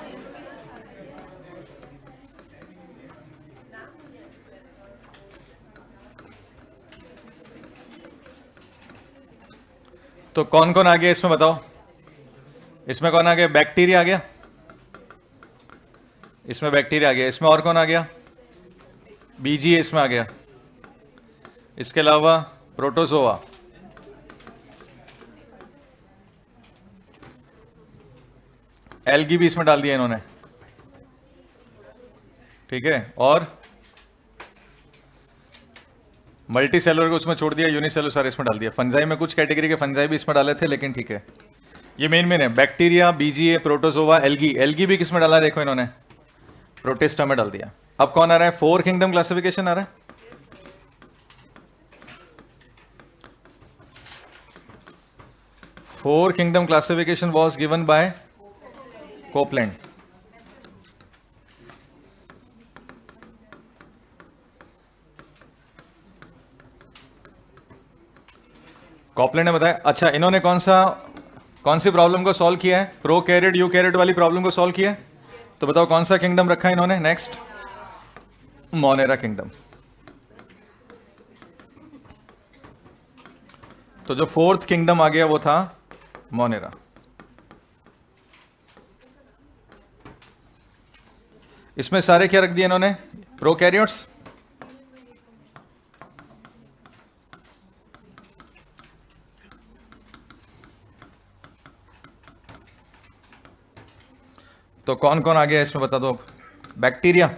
तो कौन कौन आ गया इसमें बताओ? इसमें कौन आ गया? बैक्टीरिया आ गया, इसमें बैक्टीरिया आ गया। इसमें और कौन आ गया? बीजीए इसमें आ गया। इसके अलावा प्रोटोजोआ, एल्गी भी इसमें डाल दिया इन्होंने, ठीक है। और मल्टी सेलुलर को उसमें छोड़ दिया, यूनिसेलुलर सारे इसमें डाल दिया। फंजाई में कुछ कैटेगरी के फंजाई भी इसमें डाले थे, लेकिन ठीक है। ये मेन है, bacteria, BGA, protozoa, algae. Algae भी किसमें डाला है देखो इन्होंने? प्रोटिस्टा में डाल दिया। अब कौन आ रहा है? 4 किंगडम क्लासिफिकेशन आ रहा है। Four kingdom classification was given by Copeland. Copeland ने बताया। अच्छा, इन्होंने कौन सी प्रॉब्लम को सॉल्व किया है? प्रोकैरियोट यूकैरियोट वाली प्रॉब्लम को सॉल्व किया है। तो बताओ कौन सा किंगडम रखा है इन्होंने? Next Monera kingdom. तो जो फोर्थ किंगडम आ गया वो था मोनेरा। इसमें सारे क्या रख दिए इन्होंने? प्रोकैरियोट्स। तो कौन कौन आ गया इसमें बता दो? बैक्टीरिया,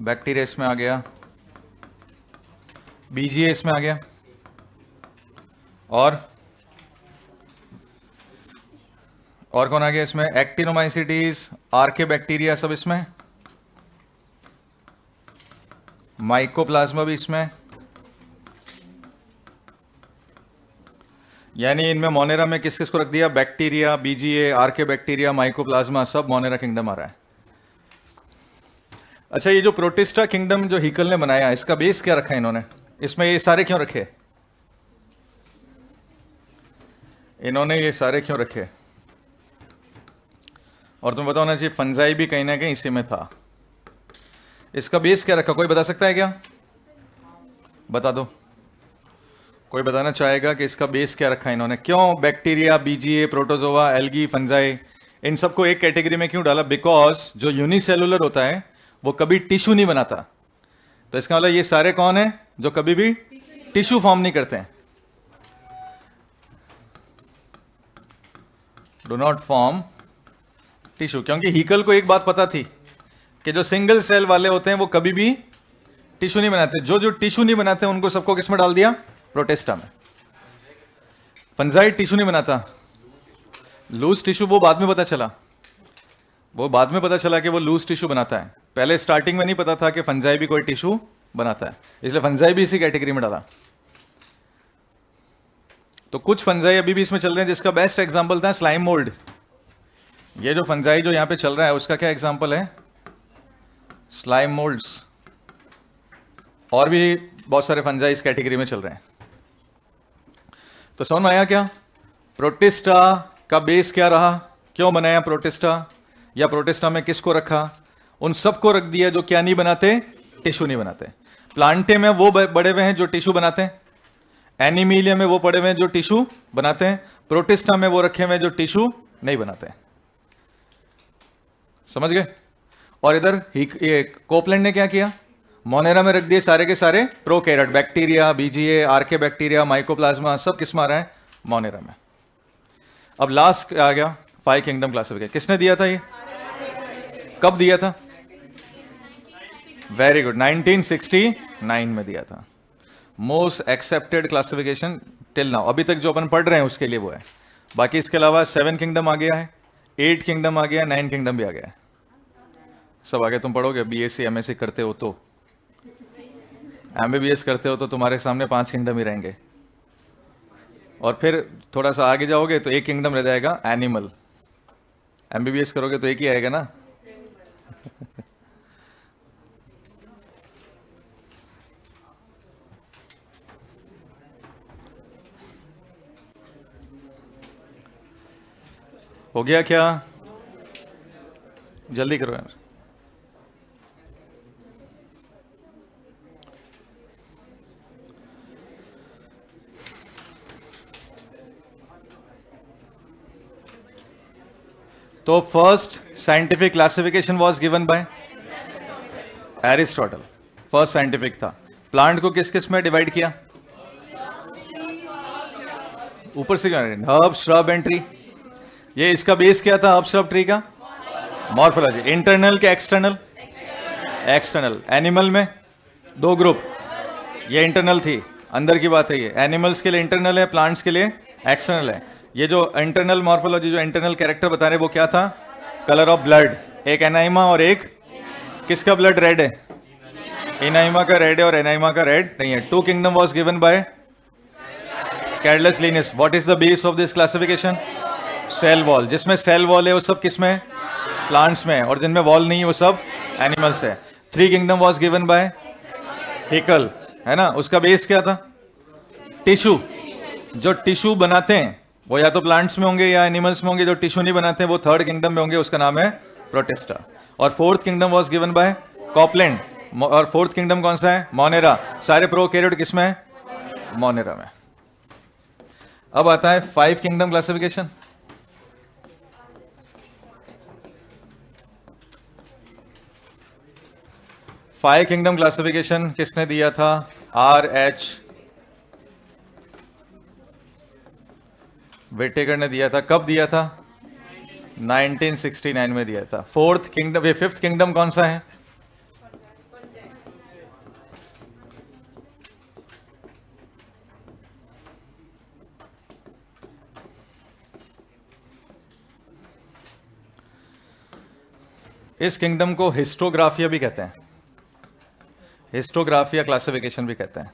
बैक्टीरिया इसमें आ गया। बीजीए इसमें आ गया। और कौन आ गया इसमें? एक्टिनोमाइसिटीज, आर्के बैक्टीरिया सब इसमें। माइकोप्लाज्मा भी इसमें। यानी इनमें मोनेरा में किस किस को रख दिया? Bacteria, BGA, archaebacteria, mycoplasma, सब मोनेरा किंगडम आ रहा है। अच्छा, ये जो प्रोटिस्टा किंगडम जो हीकल ने बनाया, इसका बेस क्या रखा है इन्होंने? इसमें ये सारे क्यों रखे इन्होंने? ये सारे क्यों रखे? और तुम्हें पता होना चाहिए फंजाई भी कहीं ना कहीं इसी में था। इसका बेस क्या रखा? कोई बता सकता है क्या? बता दो, कोई बताना चाहेगा कि इसका बेस क्या रखा इन्होंने? क्यों bacteria, BGA, protozoa, algae, fungi, इन सबको एक कैटेगरी में क्यों डाला? बिकॉज जो यूनिसेलुलर होता है वो कभी टिश्यू नहीं बनाता। तो इसका मतलब ये सारे कौन है जो कभी भी टिश्यू फॉर्म नहीं करते हैं? Do not form tissue. क्योंकि हीकल को एक बात पता थी कि जो सिंगल सेल वाले होते हैं वो कभी भी टिश्यू नहीं बनाते। जो टिश्यू नहीं बनाते उनको सबको किसमें डाल दिया? प्रोटिस्टा में। फंजाई टिश्यू नहीं बनाता। लूज टिश्यू वो बाद में पता चला कि वो लूज टिश्यू बनाता है। पहले स्टार्टिंग में नहीं पता था कि फंजाई भी कोई टिश्यू बनाता है, इसलिए फंजाई भी इसी कैटेगरी में डाला। तो कुछ फंजाई अभी भी इसमें चल रहे हैं, जिसका बेस्ट एग्जांपल था स्लाइम मोल्ड। ये जो फंजाई जो यहां पे चल रहा है उसका क्या एग्जांपल है? Slime moulds. और भी बहुत सारे फंजाई इस कैटेगरी में चल रहे हैं। तो समझ में आया क्या? प्रोटिस्टा का बेस क्या रहा? क्यों बनाया प्रोटिस्टा? या प्रोटिस्टा में किसको रखा? उन सबको रख दिया जो क्या नहीं बनाते? टिश्यू नहीं बनाते। प्लांटे में वो बड़े हुए हैं जो टिश्यू बनाते हैं। एनिमीलिया में वो पड़े हुए हैं जो टिश्यू बनाते हैं। प्रोटिस्टा में वो रखे हुए हैं जो टिश्यू नहीं बनाते हैं। समझ गए? और इधर कोपलैंड ने क्या किया? मोनेरा में रख दिए सारे के सारे prokaryote, bacteria, BGA, archaebacteria, mycoplasma, सब किस में आ रहा है? मोनेरा में। अब लास्ट आ गया 5 किंगडम क्लासिफिकेशन। किसने दिया था ये? कब दिया था? वेरी गुड, 1969 में दिया था। Most accepted classification till now, अभी तक जो अपन पढ़ रहे हैं उसके लिए वो है। बाकी इसके अलावा 7 किंगडम आ गया है, 8 किंगडम आ गया, 9 किंगडम भी आ गया है। सब आगे तुम पढ़ोगे, बीएससी एमएससी करते हो तो, एमबीबीएस करते हो तो तुम्हारे सामने 5 किंगडम ही रहेंगे। और फिर थोड़ा सा आगे जाओगे तो एक किंगडम रह जाएगा एनिमल। एमबीबीएस करोगे तो एक ही आएगा ना। हो गया क्या? जल्दी करो यार। तो first scientific classification was given bye Aristotle. First scientific था। प्लांट को किस किस में डिवाइड किया? ऊपर से क्या? Herb, shrub and tree. ये इसका बेस क्या था हर्ब श्रब ट्री का? मॉर्फोलॉजी। इंटरनल के एक्सटर्नल? एक्सटर्नल। एनिमल में 2 ग्रुप, ये इंटरनल थी, अंदर की बात है ये। एनिमल्स के लिए इंटरनल है, प्लांट्स के लिए एक्सटर्नल है। ये जो इंटरनल मॉर्फोलॉजी, जो इंटरनल कैरेक्टर बता रहे वो क्या था? Colour of blood. एक एनाइमा और एक, किसका ब्लड रेड है? एनाइमा का रेड है और एनाइमा का रेड नहीं है। 2 kingdom was given by Carolus Linnaeus. What is the base of this classification? Cell wall. जिसमें सेल वॉल है वो सब किस में? प्लांट्स में। और जिनमें वॉल नहीं है वो सब एनिमल्स है। 3 kingdom was given bye Haeckel, है ना। उसका बेस क्या था? टिश्यू। जो टिश्यू बनाते हैं वो या तो प्लांट्स में होंगे या एनिमल्स में होंगे। जो टिश्यू नहीं बनाते हैं वो 3rd किंगडम में होंगे, उसका नाम है प्रोटिस्टा। और 4th kingdom was given bye Copeland. और 4th किंगडम कौन सा है? मोनेरा। सारे प्रोकैरियोट किस में? मोनेरा में। अब आता है 5 किंगडम क्लासिफिकेशन। 5 किंगडम क्लासिफिकेशन किसने दिया था? R.H. व्हिटेकर ने दिया था। कब दिया था? 1969 में दिया था। 4th किंगडम, ये 5th किंगडम कौन सा है? इस किंगडम को हिस्टोग्राफिया भी कहते हैं। हिस्टोग्राफिया क्लासिफिकेशन भी कहते हैं।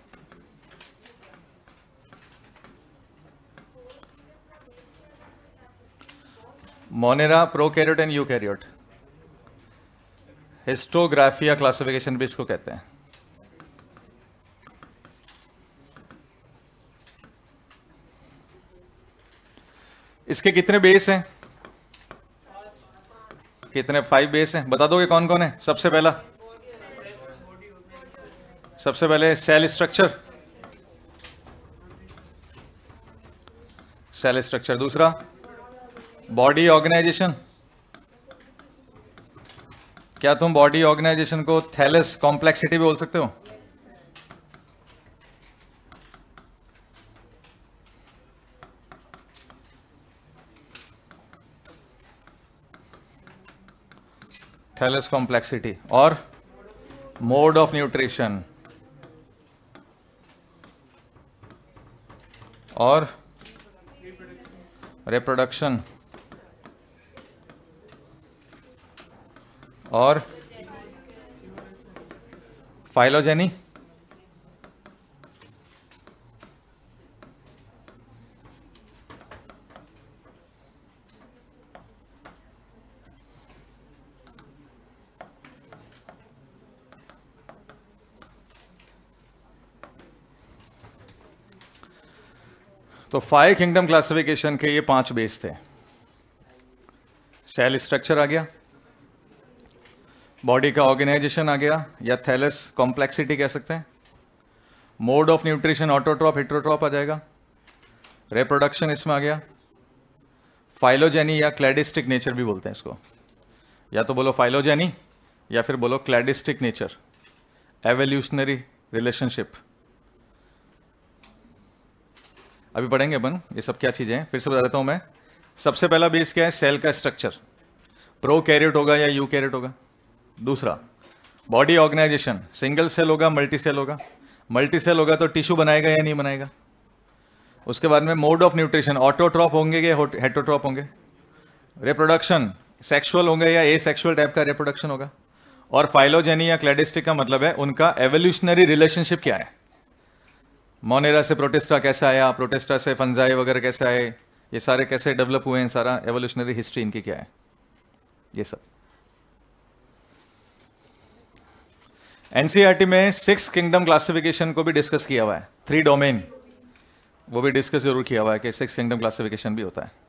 Monera, prokaryote and eukaryote. हिस्टोग्राफिया क्लासिफिकेशन भी इसको कहते हैं। इसके कितने बेस हैं? कितने? 5 बेस हैं। बता दोगे कौन कौन है? सबसे पहले सेल स्ट्रक्चर। Cell structure. दूसरा बॉडी ऑर्गेनाइजेशन। क्या तुम बॉडी ऑर्गेनाइजेशन को थैलस कॉम्प्लेक्सिटी भी बोल सकते हो? Thallus complexity. और मोड ऑफ न्यूट्रिशन और रिप्रोडक्शन और फाइलोजेनी। तो 5 किंगडम क्लासिफिकेशन के ये 5 बेस थे। सेल स्ट्रक्चर आ गया, बॉडी का ऑर्गेनाइजेशन आ गया या थैलस कॉम्प्लेक्सिटी कह सकते हैं, मोड ऑफ न्यूट्रिशन ऑटोट्रॉप हेटेरोट्रॉप आ जाएगा, रिप्रोडक्शन इसमें आ गया, फाइलोजेनी या क्लैडिस्टिक नेचर भी बोलते हैं इसको, या तो बोलो फाइलोजेनी या फिर बोलो क्लैडिस्टिक नेचर, एवोल्यूशनरी रिलेशनशिप। अभी पढ़ेंगे अपन ये सब क्या चीजें हैं, फिर से बता देता हूं मैं। सबसे पहला बेस क्या है? सेल का स्ट्रक्चर, प्रोकैरियोट होगा या यूकैरियोट होगा। दूसरा, बॉडी ऑर्गेनाइजेशन, सिंगल सेल होगा, मल्टी सेल होगा। मल्टी सेल होगा तो टिश्यू बनाएगा या नहीं बनाएगा। उसके बाद में मोड ऑफ न्यूट्रिशन, ऑटोट्रॉप होंगे या हेटरोट्रॉप होंगे। रिप्रोडक्शन, सेक्सुअल होंगे या एसेक्सुअल टाइप का रिप्रोडक्शन होगा। और फाइलोजेनी या क्लैडिस्टिक का मतलब है उनका एवोल्यूशनरी रिलेशनशिप क्या है। मोनेरा से प्रोटिस्टा कैसे आया, प्रोटिस्टा से फंजाई वगैरह कैसे आए, ये सारे कैसे डेवलप हुए हैं, सारा एवोल्यूशनरी हिस्ट्री इनकी क्या है, ये सब। एनसीईआरटी में 6 किंगडम क्लासिफिकेशन को भी डिस्कस किया हुआ है, 3 डोमेन, वो भी डिस्कस जरूर किया हुआ है कि 6 किंगडम क्लासिफिकेशन भी होता है।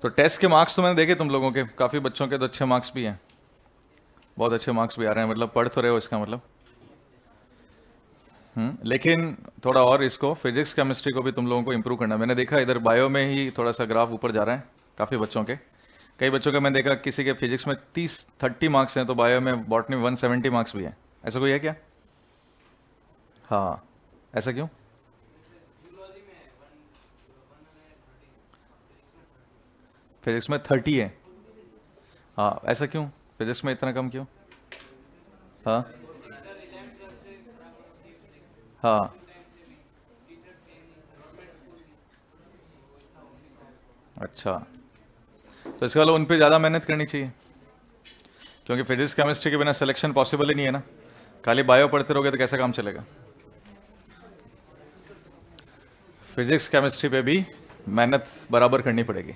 तो टेस्ट के मार्क्स तो मैंने देखे तुम लोगों के, काफ़ी बच्चों के तो अच्छे मार्क्स भी हैं, बहुत अच्छे मार्क्स भी आ रहे हैं, मतलब पढ़ तो रहे हो इसका मतलब। लेकिन थोड़ा और इसको फिजिक्स केमिस्ट्री को भी तुम लोगों को इंप्रूव करना। मैंने देखा इधर बायो में ही थोड़ा सा ग्राफ ऊपर जा रहा है काफ़ी बच्चों के। कई बच्चों का मैंने देखा किसी के फिजिक्स में 30-30 मार्क्स हैं, तो बायो में बॉटनी 170 मार्क्स भी हैं। ऐसा कोई है क्या? हाँ, ऐसा क्यों? फिजिक्स में 30 है, हाँ, ऐसा क्यों? फिजिक्स में इतना कम क्यों? हाँ हाँ, अच्छा, तो इसका मतलब उन पे ज़्यादा मेहनत करनी चाहिए, क्योंकि फिजिक्स केमिस्ट्री के बिना सिलेक्शन पॉसिबल ही नहीं है ना। खाली बायो पढ़ते रहोगे तो कैसा काम चलेगा। फिजिक्स केमिस्ट्री पे भी मेहनत बराबर करनी पड़ेगी।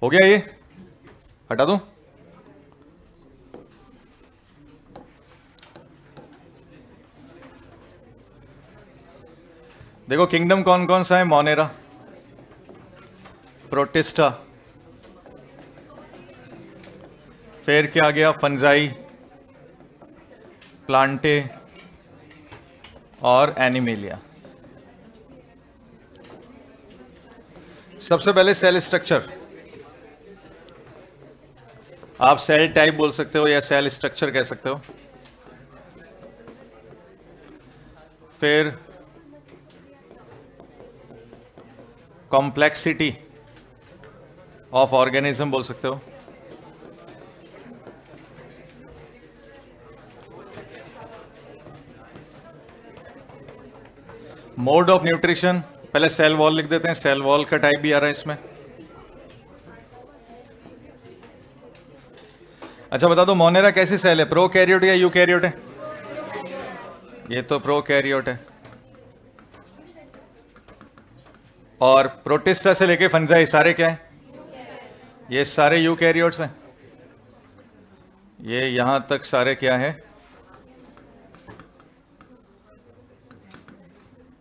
हो गया, ये हटा दूं? देखो किंगडम कौन कौन सा है? मोनेरा, प्रोटिस्टा, फिर क्या आ गया? फंजाई, प्लांटे और एनिमेलिया। सबसे पहले सेल स्ट्रक्चर, आप सेल टाइप बोल सकते हो या सेल स्ट्रक्चर कह सकते हो। फिर कॉम्प्लेक्सिटी ऑफ ऑर्गेनिज्म बोल सकते हो। मोड ऑफ न्यूट्रिशन, पहले सेल वॉल लिख देते हैं, सेल वॉल का टाइप भी आ रहा है इसमें। अच्छा बता दो, मोनेरा कैसी सेल है? प्रोकैरियोट या यूकैरियोट है? ये तो प्रोकैरियोट है। और प्रोटिस्टा से लेके फंजाई सारे क्या है? ये सारे यूकैरियोट्स हैं। ये यहां तक सारे क्या है?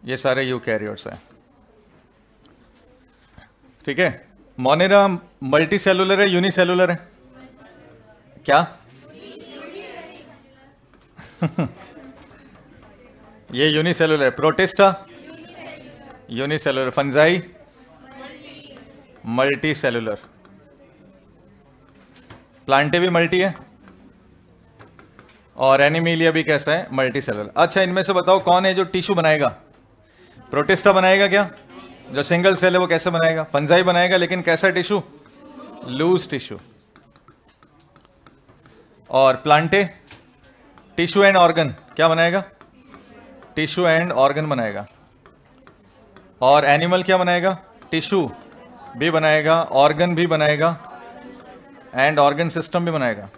ये सारे यूकैरियोट्स हैं, ठीक है। मोनेरा मल्टी सेलुलर है, यूनिसेलुलर है? क्या? ये यूनिसेलुलर है। Protista unicellular, fungi multi cellular, Plantae भी मल्टी है, और एनिमेलिया भी कैसा है? Multi cellular. अच्छा, इनमें से बताओ कौन है जो टिश्यू बनाएगा? प्रोटिस्टा बनाएगा क्या? जो सिंगल सेल है वो कैसे बनाएगा? फंजाई बनाएगा, लेकिन कैसा टिश्यू? Loose tissue. और प्लांटे टिश्यू एंड ऑर्गन, क्या बनाएगा? टिश्यू एंड ऑर्गन बनाएगा। और एनिमल क्या बनाएगा? टिश्यू भी बनाएगा, ऑर्गन भी बनाएगा, एंड ऑर्गन सिस्टम भी बनाएगा।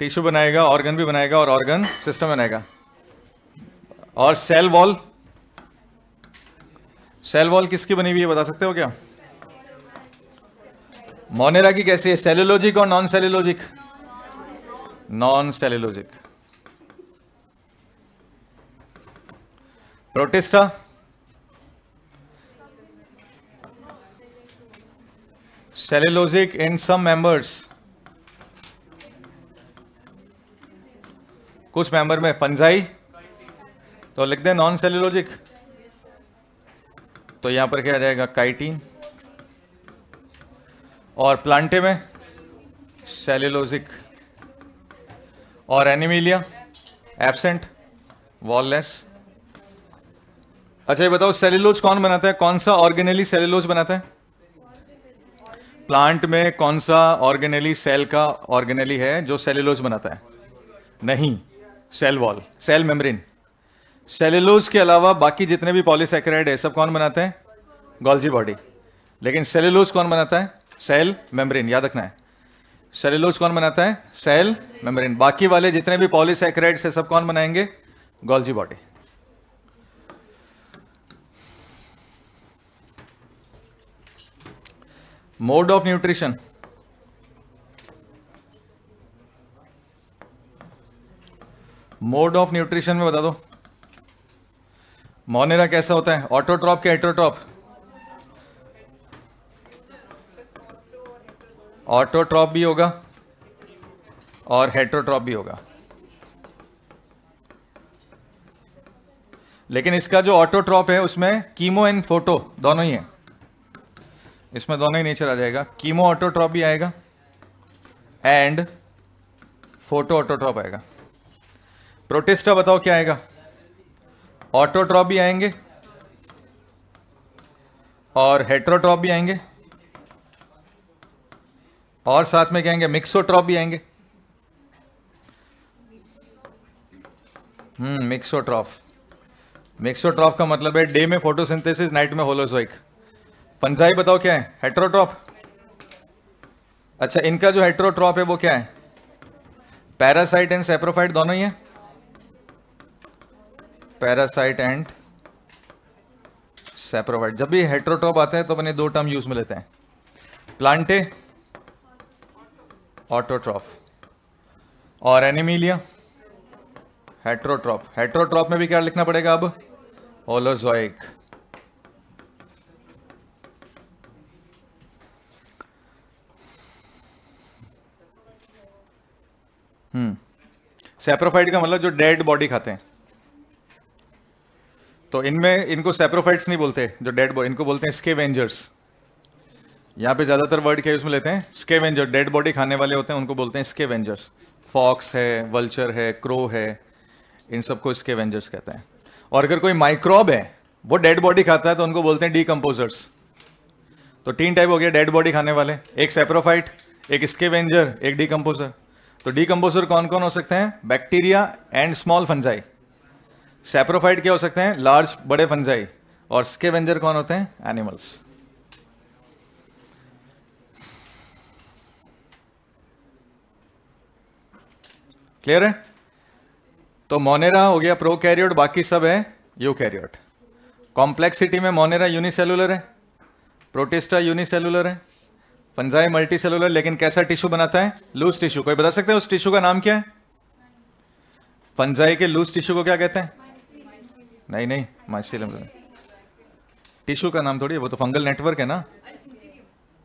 टिश्यू बनाएगा, ऑर्गन भी बनाएगा, और ऑर्गन सिस्टम बनाएगा। और सेल वॉल, सेल वॉल किसकी बनी हुई है बता सकते हो क्या? मोनेरा की कैसी है? सेलुलोजिक और non cellulosic? Non cellulosic. Protista cellulosic in some members, कुछ मेंबर में। फंजाई तो लिख दें नॉन सेलुलोजिक। तो यहां पर क्या आ जाएगा, काइटिन। और प्लांटे में सेल्यूलोजिक। और एनिमिलिया एब्सेंट, वॉललेस। अच्छा ये बताओ सेल्यूलोज कौन बनाता है, कौन सा ऑर्गेनेली सेल्यूलोज बनाता है? प्लांट में कौन सा ऑर्गेनेली सेल का ऑर्गेनेली है जो सेल्यूलोज बनाता है? नहीं, cell wall, cell membrane. Cellulose के अलावा बाकी जितने भी पॉलीसैकेराइड है सब कौन बनाते हैं? Golgi body. लेकिन सेल्यूलोज कौन बनाता है? सेल मेम्ब्रेन, याद रखना है। सेल्यूलोज कौन बनाता है? Cell membrane. बाकी वाले जितने भी पॉलीसैकेराइड है सब कौन बनाएंगे? Golgi body. Mode of nutrition, mode of nutrition में बता दो। मोनेरा कैसा होता है, ऑटोट्रॉप क्या हेटेरोट्रॉप? ऑटोट्रॉप भी होगा और हेटेरोट्रॉप भी होगा। लेकिन इसका जो ऑटोट्रॉप है उसमें कीमो एंड फोटो दोनों ही है, इसमें दोनों ही नेचर आ जाएगा। कीमो ऑटोट्रॉप भी आएगा एंड फोटो ऑटोट्रॉप आएगा। प्रोटिस्टा बताओ क्या आएगा? ऑटोट्रॉप भी आएंगे और हेटेरोट्रॉप भी आएंगे और साथ में क्या आएंगे? मिक्सोट्रॉप भी आएंगे। मिक्सोट्रॉप, मिक्सोट्रॉप का मतलब है डे में फोटोसिंथेसिस, नाइट में होलोजोइक। फंजाई बताओ क्या है? हेटेरोट्रॉप। अच्छा इनका जो हेटेरोट्रॉप है वो क्या है? पैरासाइट एंड सैप्रोफाइट दोनों ही है। Parasite and saprophyte. जब भी हेटेरोट्रॉप आता है तो अपने दो टर्म यूज में लेते हैं। प्लांटे ऑटोट्रॉप और एनिमिलिया हेटेरोट्रॉप। हेटेरोट्रॉप में भी क्या लिखना पड़ेगा अब? होलोजोइक। सैप्रोफाइट का मतलब जो डेड बॉडी खाते हैं, तो इनमें इनको सैप्रोफाइट्स नहीं बोलते जो डेड बॉडी, इनको बोलते हैं स्केवेंजर्स। यहां पे ज्यादातर वर्ड क्या यूज में लेते हैं? स्केवेंजर। डेड बॉडी खाने वाले होते हैं उनको बोलते हैं स्केवेंजर्स। फॉक्स है, वल्चर है, क्रो है, इन सबको स्केवेंजर्स कहते हैं। और अगर कोई माइक्रोब है वो डेड बॉडी खाता है तो उनको बोलते हैं डीकंपोजर्स। तो तीन टाइप हो गया डेड बॉडी खाने वाले, एक सैप्रोफाइट, एक स्केवेंजर, एक डीकंपोजर। तो डीकंपोजर कौन कौन हो सकते हैं? Bacteria and small fungi. Saprophyte क्या हो सकते हैं? लार्ज, बड़े फंजाई। और स्केवेंजर कौन होते हैं? एनिमल्स। क्लियर है? तो मोनेरा हो गया प्रोकैरियोट, बाकी सब है यूकैरियोट। कॉम्प्लेक्सिटी में मोनेरा यूनिसेलुलर है, प्रोटिस्टा यूनिसेलुलर है, फंजाई मल्टी सेलुलर। लेकिन कैसा टिश्यू बनाता है? Loose tissue. कोई बता सकते हैं उस टिश्यू का नाम क्या है? फंजाई के लूज टिश्यू को क्या कहते हैं? नहीं नहीं, माइसीलियम। टिश्यू का नाम थोड़ी है, वो तो फंगल नेटवर्क है ना।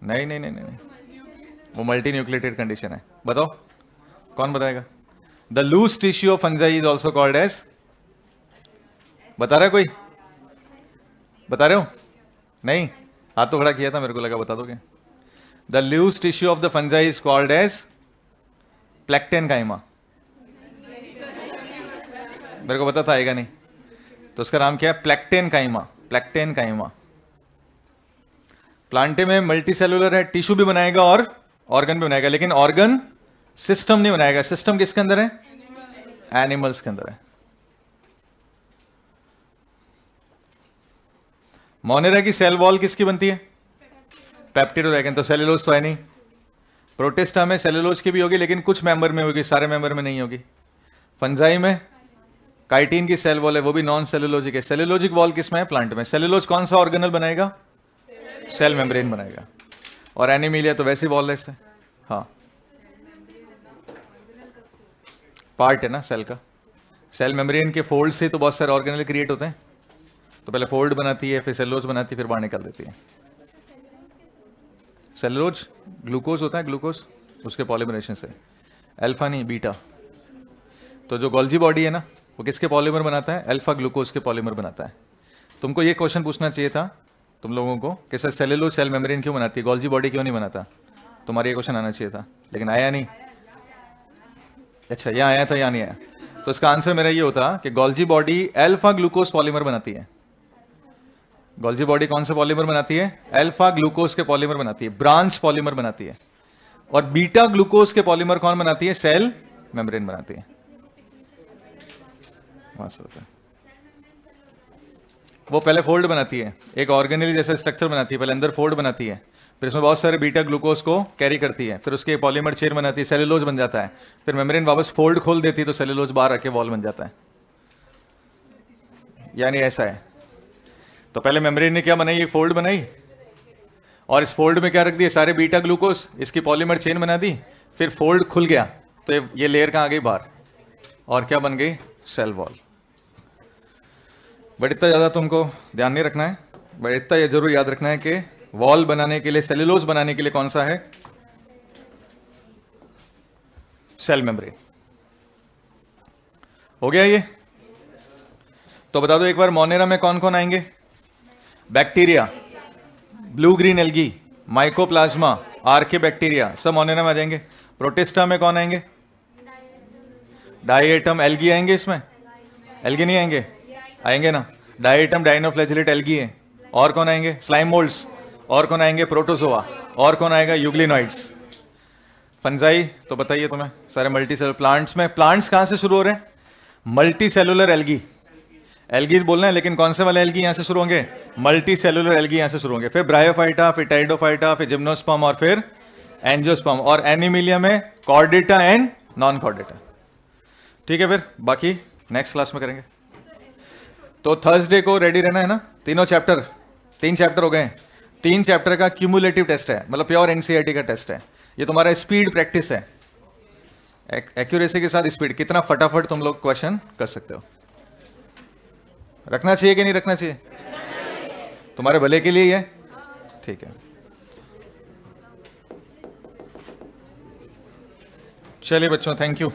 नहीं नहीं नहीं नहीं, वो मल्टी न्यूक्लिएटेड कंडीशन है। बताओ कौन बताएगा? The loose tissue of fungi is also called as, बता रहा है कोई? बता रहे हो? नहीं, हाथ तो खड़ा किया था, मेरे को लगा बता दोगे। The loose tissue of the fungi is called as plectenchyma. मेरे को पता था आएगा नहीं, तो उसका नाम क्या है? प्लेक्टेनकाइमा। प्लेक्टेनकाइमा। प्लांटे में मल्टी सेलुलर है, टिश्यू भी बनाएगा और ऑर्गन भी बनाएगा, लेकिन ऑर्गन सिस्टम नहीं बनाएगा। सिस्टम किसके अंदर है? एनिमल्स के अंदर है। मोनेरा की सेल वॉल किसकी बनती है? पेप्टिडोग्लाइकन। तो सेलुलोज तो है नहीं। प्रोटिस्टा में सेलुलोज की भी होगी लेकिन कुछ मेंबर में होगी, सारे मेंबर में नहीं होगी। फंजाई में काइटिन की सेल वॉल है, वो भी नॉन सेलुलोजिक है। सेलुलोजिक वॉल किसमें है? प्लांट में। सेलुलोज कौन सा ऑर्गेनल बनाएगा? सेल मेम्ब्रेन बनाएगा। और एनिमिलिया तो वैसे वॉललेस है। हाँ, पार्ट है ना सेल का। सेल मेम्ब्रेन के फोल्ड से तो बहुत सारे ऑर्गेनल क्रिएट होते हैं। तो पहले फोल्ड बनाती है, फिर सेलुलोज बनाती है, फिर बाहर निकाल देती है। सेलुलोज ग्लूकोज होता है, ग्लूकोज उसके पॉलीमरेशन से, अल्फा नहीं बीटा। तो जो गोल्जी बॉडी है ना, वो किसके पॉलीमर बनाता है? अल्फा ग्लूकोज के पॉलीमर बनाता है। तुमको ये क्वेश्चन पूछना चाहिए था तुम लोगों को कि सर सेलुलोज सेल मेम्ब्रेन क्यों बनाती है, गोल्जी बॉडी क्यों नहीं बनाता? तुम्हारा ये क्वेश्चन आना चाहिए था, लेकिन आया नहीं। अच्छा, यहाँ आया था, यहाँ नहीं आया। तो इसका आंसर मेरा ये होता कि Golgi body alpha glucose polymer बनाती है। गोल्जी बॉडी कौन से पॉलीमर बनाती है? अल्फा ग्लूकोज के पॉलीमर बनाती है, ब्रांच पॉलीमर बनाती है। और बीटा ग्लूकोज के पॉलीमर कौन बनाती है? सेल मेम्ब्रेन बनाती है। वो पहले फोल्ड बनाती है, एक ऑर्गेनेल जैसा स्ट्रक्चर बनाती है, पहले अंदर फोल्ड बनाती है, फिर इसमें बहुत सारे बीटा ग्लूकोज को कैरी करती है, फिर उसके पॉलीमर चेन बनाती है, सेलुलोज बन जाता है, फिर मेम्ब्रेन वापस फोल्ड खोल देती है तो सेलुलोज बाहर आके वॉल बन जाता है। यानी ऐसा है। तो पहले मेम्ब्रेन ने क्या बनाई? ये फोल्ड बनाई, और इस फोल्ड में क्या रख दिए? सारे बीटा ग्लूकोज, इसकी पॉलीमर चेन बना दी, फिर फोल्ड खुल गया तो ये लेयर कहाँ आ गई? बाहर। और क्या बन गई? Cell wall. बट इतना ज़्यादा तुमको ध्यान नहीं रखना है, बट इतना ये जरूर याद रखना है कि वॉल बनाने के लिए, सेलुलोज बनाने के लिए कौन सा है? Cell membrane. हो गया ये? तो बता दो एक बार, मोनेरा में कौन कौन आएंगे? Bacteria, blue green algae, mycoplasma, archaebacteria, सब मोनेरा में आ जाएंगे। प्रोटिस्टा में कौन आएंगे? डाइएटम एल्गी आएंगे इसमें? एल्गी नहीं आएंगे? आएंगे ना। डाइएटम डाइनोफ्लैजिलेट एल्गी है। और कौन आएंगे? Slime moulds. और कौन आएंगे? प्रोटोजोआ। और कौन आएगा? यूग्लिनॉइड्स। फंजाई तो बताइए तुम्हें, सारे मल्टी सेलुलर प्लांट्स में। प्लांट्स कहां से शुरू हो रहे हैं? Multi cellular algae. एल्गी बोलना है, लेकिन कौन से वाले एल्गी यहां से शुरू होंगे? मल्टी सेलुलर एल्गी यहां से शुरू होंगे। फिर ब्रायोफाइटा, फिर टाइडोफाइटा, फिर जिम्नोस्पर्म, और फिर एंजियोस्पर्म। और एनिमिलिया में कॉर्डेटा एंड नॉन कॉर्डेटा। ठीक है, फिर बाकी नेक्स्ट क्लास में करेंगे। तो थर्सडे को रेडी रहना है ना। तीनों चैप्टर, 3 चैप्टर हो गए। 3 चैप्टर का क्यूमुलेटिव टेस्ट है, मतलब प्योर एनसीईआरटी का टेस्ट है। ये तुम्हारा स्पीड प्रैक्टिस है, एक्यूरेसी के साथ स्पीड, कितना फटाफट तुम लोग क्वेश्चन कर सकते हो। रखना चाहिए कि नहीं रखना चाहिए? तुम्हारे भले के लिए ही है। ठीक है, चलिए बच्चों, थैंक यू।